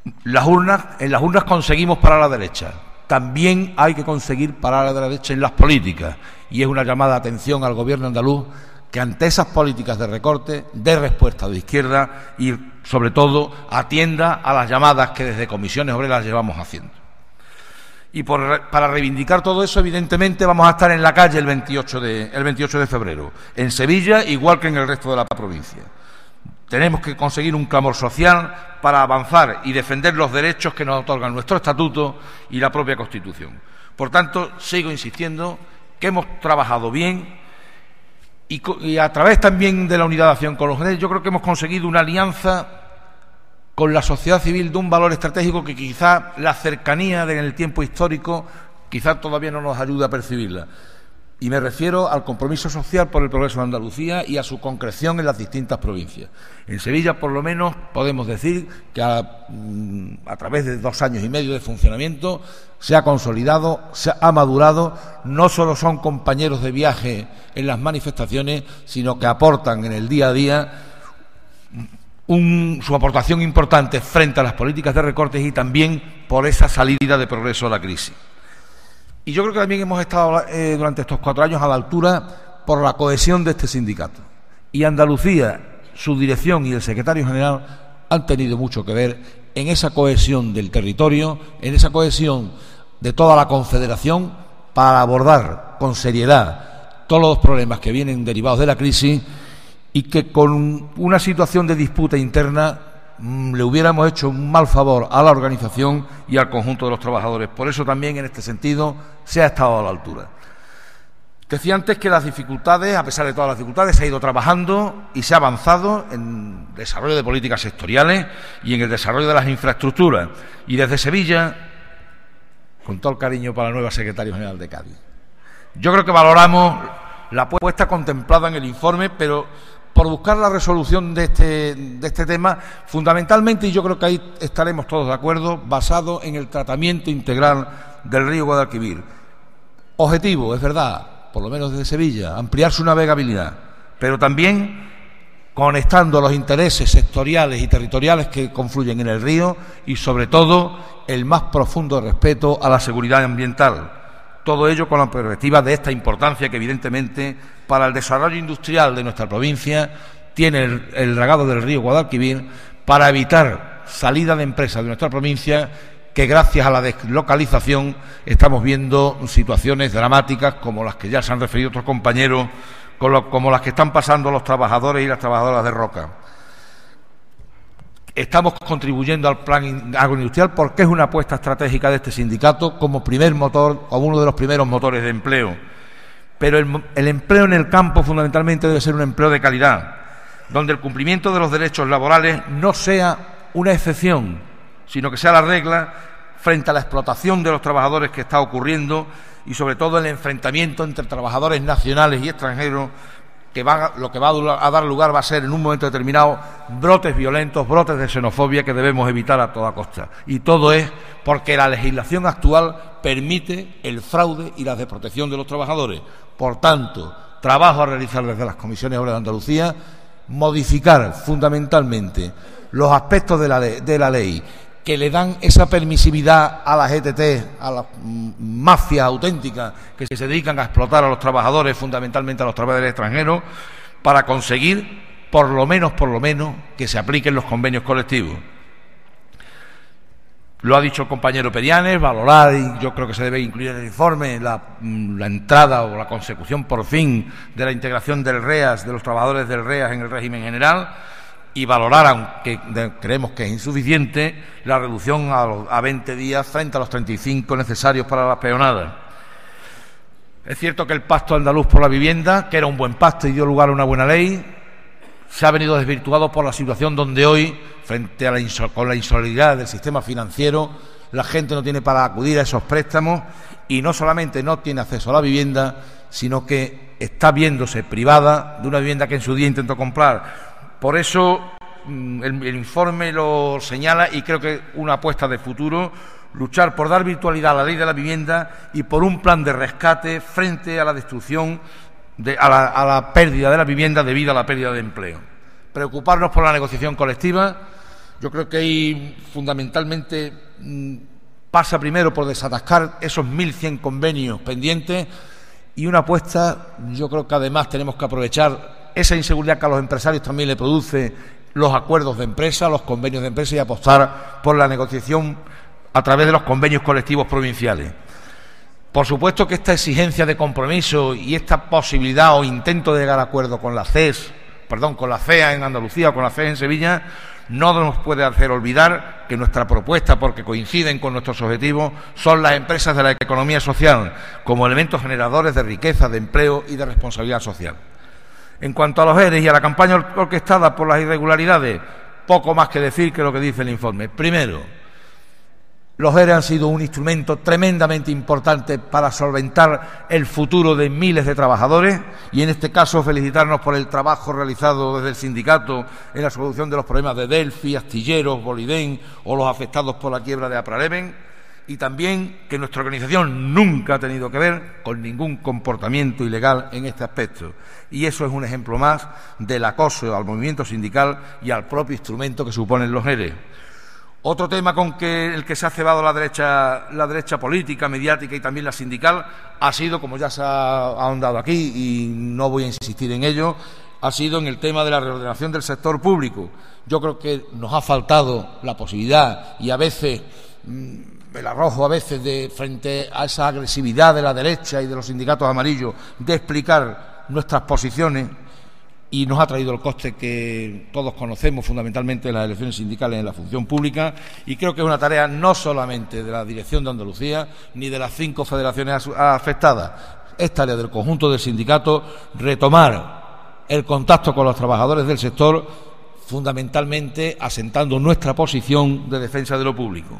S10: En las urnas conseguimos parar a la derecha. También hay que conseguir parar a la derecha en las políticas. Y es una llamada de atención al Gobierno andaluz que ante esas políticas de recorte dé respuesta de izquierda y, sobre todo, atienda a las llamadas que desde Comisiones Obreras llevamos haciendo. Y para reivindicar todo eso, evidentemente, vamos a estar en la calle el 28 de febrero, en Sevilla, igual que en el resto de la provincia. Tenemos que conseguir un clamor social para avanzar y defender los derechos que nos otorgan nuestro Estatuto y la propia Constitución. Por tanto, sigo insistiendo que hemos trabajado bien y a través también de la unidad de acción con los jóvenes, yo creo que hemos conseguido una alianza con la sociedad civil de un valor estratégico que quizá la cercanía en el tiempo histórico quizá todavía no nos ayuda a percibirla. Y me refiero al compromiso social por el progreso de Andalucía y a su concreción en las distintas provincias. En Sevilla, por lo menos, podemos decir que a través de 2 años y medio de funcionamiento se ha consolidado, se ha madurado. No solo son compañeros de viaje en las manifestaciones, sino que aportan en el día a día su aportación importante frente a las políticas de recortes y también por esa salida de progreso a la crisis. Y yo creo que también hemos estado durante estos 4 años a la altura por la cohesión de este sindicato. Y Andalucía, su dirección y el secretario general han tenido mucho que ver en esa cohesión del territorio, en esa cohesión de toda la confederación para abordar con seriedad todos los problemas que vienen derivados de la crisis y que con una situación de disputa interna le hubiéramos hecho un mal favor a la organización y al conjunto de los trabajadores. Por eso también en este sentido se ha estado a la altura. Decía antes que las dificultades, a pesar de todas las dificultades, se ha ido trabajando y se ha avanzado en el desarrollo de políticas sectoriales y en el desarrollo de las infraestructuras. Y desde Sevilla, con todo el cariño para la nueva secretaria general de Cádiz, yo creo que valoramos la apuesta contemplada en el informe, pero por buscar la resolución de este tema, fundamentalmente, y yo creo que ahí estaremos todos de acuerdo, basado en el tratamiento integral del río Guadalquivir. Objetivo, es verdad, por lo menos desde Sevilla, ampliar su navegabilidad, pero también conectando los intereses sectoriales y territoriales que confluyen en el río y, sobre todo, el más profundo respeto a la seguridad ambiental. Todo ello con la perspectiva de esta importancia que, evidentemente, para el desarrollo industrial de nuestra provincia tiene el dragado del río Guadalquivir para evitar salida de empresas de nuestra provincia que, gracias a la deslocalización, estamos viendo situaciones dramáticas como las que ya se han referido otros compañeros, como las que están pasando los trabajadores y las trabajadoras de Roca. Estamos contribuyendo al plan agroindustrial porque es una apuesta estratégica de este sindicato como primer motor o uno de los primeros motores de empleo. Pero el empleo en el campo fundamentalmente debe ser un empleo de calidad, donde el cumplimiento de los derechos laborales no sea una excepción, sino que sea la regla frente a la explotación de los trabajadores que está ocurriendo y sobre todo el enfrentamiento entre trabajadores nacionales y extranjeros lo que va a dar lugar va a ser en un momento determinado brotes violentos, brotes de xenofobia que debemos evitar a toda costa. Y todo es porque la legislación actual permite el fraude y la desprotección de los trabajadores. Por tanto, trabajo a realizar desde las comisiones obreras de Andalucía, modificar fundamentalmente los aspectos de la ley que le dan esa permisividad a las ETT, a las mafias auténticas que se dedican a explotar a los trabajadores, fundamentalmente a los trabajadores extranjeros, para conseguir, por lo menos, que se apliquen los convenios colectivos. Lo ha dicho el compañero Perianes, valorar, y yo creo que se debe incluir en el informe, la entrada o la consecución, por fin, de la integración del REAS, de los trabajadores del REAS en el régimen general, y valorar, aunque creemos que es insuficiente, la reducción a 20 días frente a los 35 necesarios para las peonadas. Es cierto que el Pacto Andaluz por la Vivienda, que era un buen pacto y dio lugar a una buena ley, se ha venido desvirtuado por la situación donde hoy, frente a con la insolidaridad del sistema financiero, la gente no tiene para acudir a esos préstamos y no solamente no tiene acceso a la vivienda, sino que está viéndose privada de una vivienda que en su día intentó comprar. Por eso el informe lo señala y creo que una apuesta de futuro, luchar por dar virtualidad a la ley de la vivienda y por un plan de rescate frente a la destrucción, a la pérdida de la vivienda debido a la pérdida de empleo. Preocuparnos por la negociación colectiva. Yo creo que ahí fundamentalmente pasa primero por desatascar esos 1.100 convenios pendientes y una apuesta, yo creo que además tenemos que aprovechar esa inseguridad que a los empresarios también le produce los acuerdos de empresa, los convenios de empresa y apostar por la negociación a través de los convenios colectivos provinciales. Por supuesto que esta exigencia de compromiso y esta posibilidad o intento de llegar a acuerdo con la CEA en Andalucía o con la CES en Sevilla no nos puede hacer olvidar que nuestra propuesta, porque coinciden con nuestros objetivos, son las empresas de la economía social como elementos generadores de riqueza, de empleo y de responsabilidad social. En cuanto a los ERE y a la campaña orquestada por las irregularidades, poco más que decir que lo que dice el informe. Primero, los ERE han sido un instrumento tremendamente importante para solventar el futuro de miles de trabajadores y, en este caso, felicitarnos por el trabajo realizado desde el sindicato en la solución de los problemas de Delphi, Astilleros, Bolidén o los afectados por la quiebra de Apraleven, y también que nuestra organización nunca ha tenido que ver con ningún comportamiento ilegal en este aspecto. Y eso es un ejemplo más del acoso al movimiento sindical y al propio instrumento que suponen los ERE. Otro tema con el que se ha cebado la derecha política, mediática y también la sindical ha sido, como ya se ha ahondado aquí y no voy a insistir en ello, ha sido en el tema de la reordenación del sector público. Yo creo que nos ha faltado la posibilidad y a veces el arrojo frente a esa agresividad de la derecha y de los sindicatos amarillos de explicar nuestras posiciones, y nos ha traído el coste que todos conocemos, fundamentalmente en las elecciones sindicales en la función pública, y creo que es una tarea no solamente de la Dirección de Andalucía ni de las 5 federaciones afectadas, es tarea del conjunto del sindicato retomar el contacto con los trabajadores del sector, fundamentalmente asentando nuestra posición de defensa de lo público.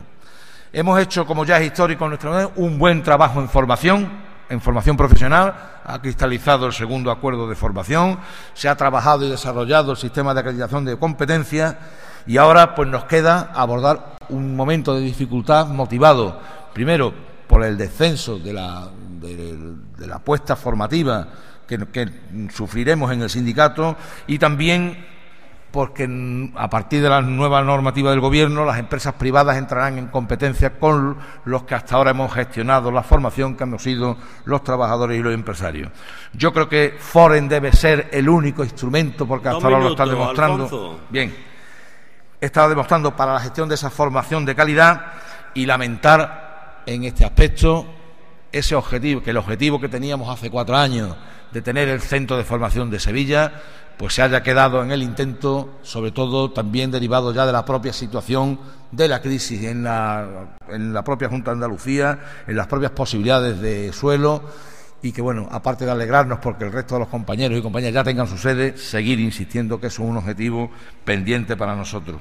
S10: Hemos hecho, como ya es histórico en nuestra unidad, un buen trabajo en formación profesional. Ha cristalizado el segundo acuerdo de formación, se ha trabajado y desarrollado el sistema de acreditación de competencias y ahora pues nos queda abordar un momento de dificultad motivado primero por el descenso de la apuesta formativa que sufriremos en el sindicato y también porque a partir de la nueva normativa del Gobierno las empresas privadas entrarán en competencia con los que hasta ahora hemos gestionado la formación, que hemos sido los trabajadores y los empresarios. Yo creo que Foren debe ser el único instrumento, porque hasta ahora lo están demostrando.
S1: Alfonso.
S10: Bien, está demostrando para la gestión de esa formación de calidad, y lamentar en este aspecto ese objetivo, que el objetivo que teníamos hace 4 años de tener el centro de formación de Sevilla, pues se haya quedado en el intento, sobre todo también derivado ya de la propia situación de la crisis en la propia Junta de Andalucía, en las propias posibilidades de suelo, y que, bueno, aparte de alegrarnos porque el resto de los compañeros y compañeras ya tengan su sede, seguir insistiendo que eso es un objetivo pendiente para nosotros.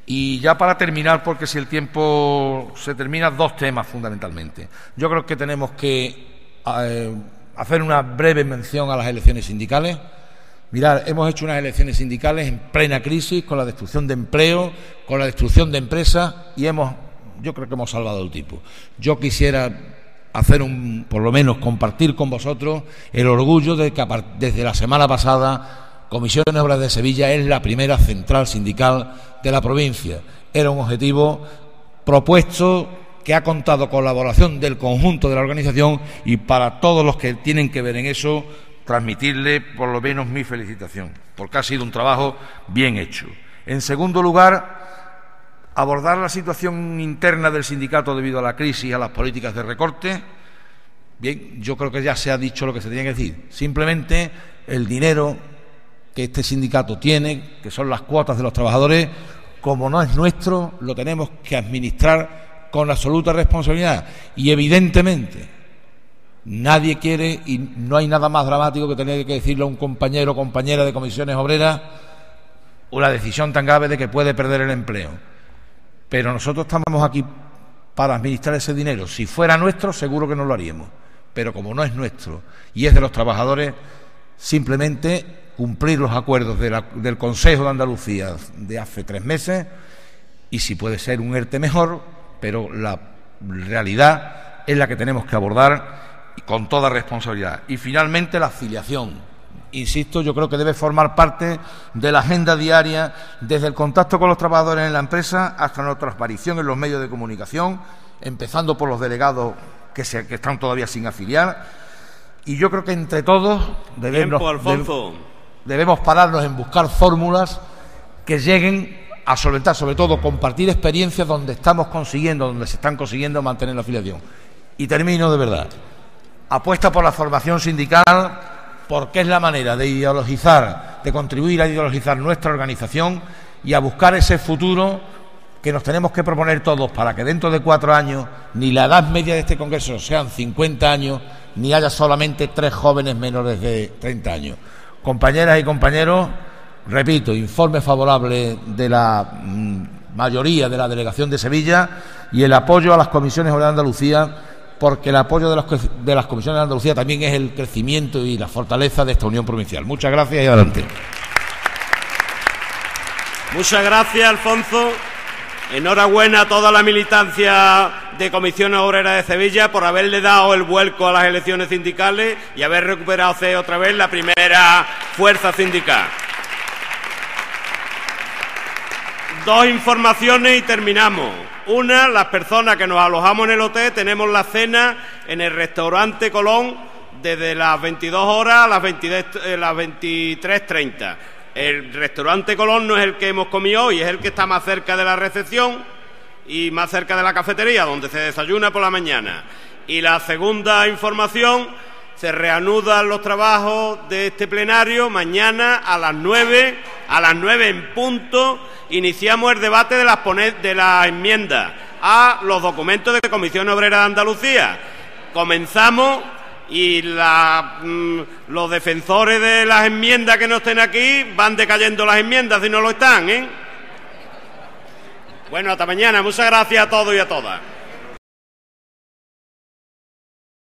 S10: Y ya para terminar, porque si el tiempo se termina, 2 temas fundamentalmente. Yo creo que tenemos que hacer una breve mención a las elecciones sindicales. Mirad, hemos hecho unas elecciones sindicales en plena crisis, con la destrucción de empleo, con la destrucción de empresas, y yo creo que hemos salvado el tipo. Yo quisiera por lo menos compartir con vosotros el orgullo de que desde la semana pasada Comisiones Obreras de Sevilla es la primera central sindical de la provincia. Era un objetivo propuesto que ha contado con la colaboración del conjunto de la organización, y para todos los que tienen que ver en eso, transmitirle por lo menos mi felicitación, porque ha sido un trabajo bien hecho. En segundo lugar, abordar la situación interna del sindicato debido a la crisis y a las políticas de recorte. Bien, yo creo que ya se ha dicho lo que se tenía que decir. Simplemente el dinero que este sindicato tiene, que son las cuotas de los trabajadores, como no es nuestro, lo tenemos que administrar con absoluta responsabilidad. Y evidentemente nadie quiere, y no hay nada más dramático que tener que decirle a un compañero o compañera de Comisiones Obreras una decisión tan grave de que puede perder el empleo. Pero nosotros estamos aquí para administrar ese dinero. Si fuera nuestro, seguro que no lo haríamos. Pero como no es nuestro y es de los trabajadores, simplemente cumplir los acuerdos del Consejo de Andalucía de hace 3 meses, y si puede ser un ERTE mejor, pero la realidad es la que tenemos que abordar con toda responsabilidad. Y finalmente la afiliación. Insisto, yo creo que debe formar parte de la agenda diaria, desde el contacto con los trabajadores en la empresa hasta nuestra aparición en los medios de comunicación, empezando por los delegados que están todavía sin afiliar. Y yo creo que entre todos debemos pararnos en buscar fórmulas que lleguen a solventar, sobre todo compartir experiencias donde se están consiguiendo mantener la afiliación. Y termino de verdad. Apuesta por la formación sindical porque es la manera de ideologizar, de contribuir a ideologizar nuestra organización y a buscar ese futuro que nos tenemos que proponer todos para que dentro de 4 años ni la edad media de este Congreso sean 50 años, ni haya solamente 3 jóvenes menores de 30 años. Compañeras y compañeros, repito, informe favorable de la mayoría de la delegación de Sevilla y el apoyo a las comisiones obreras de Andalucía, porque el apoyo de las comisiones de Andalucía también es el crecimiento y la fortaleza de esta unión provincial. Muchas gracias y adelante.
S1: Muchas gracias, Alfonso. Enhorabuena a toda la militancia de Comisiones Obreras de Sevilla por haberle dado el vuelco a las elecciones sindicales y haber recuperado otra vez la primera fuerza sindical. 2 informaciones y terminamos. Una, las personas que nos alojamos en el hotel tenemos la cena en el restaurante Colón desde las 22 horas a las 23:30. El restaurante Colón no es el que hemos comido hoy, es el que está más cerca de la recepción y más cerca de la cafetería, donde se desayuna por la mañana. Y la segunda información, se reanudan los trabajos de este plenario mañana a las 9 en punto. Iniciamos el debate de las enmiendas a los documentos de Comisión Obrera de Andalucía. Comenzamos y los defensores de las enmiendas que no estén aquí van decayendo las enmiendas si no lo están, ¿eh? Bueno, hasta mañana. Muchas gracias a todos y a todas.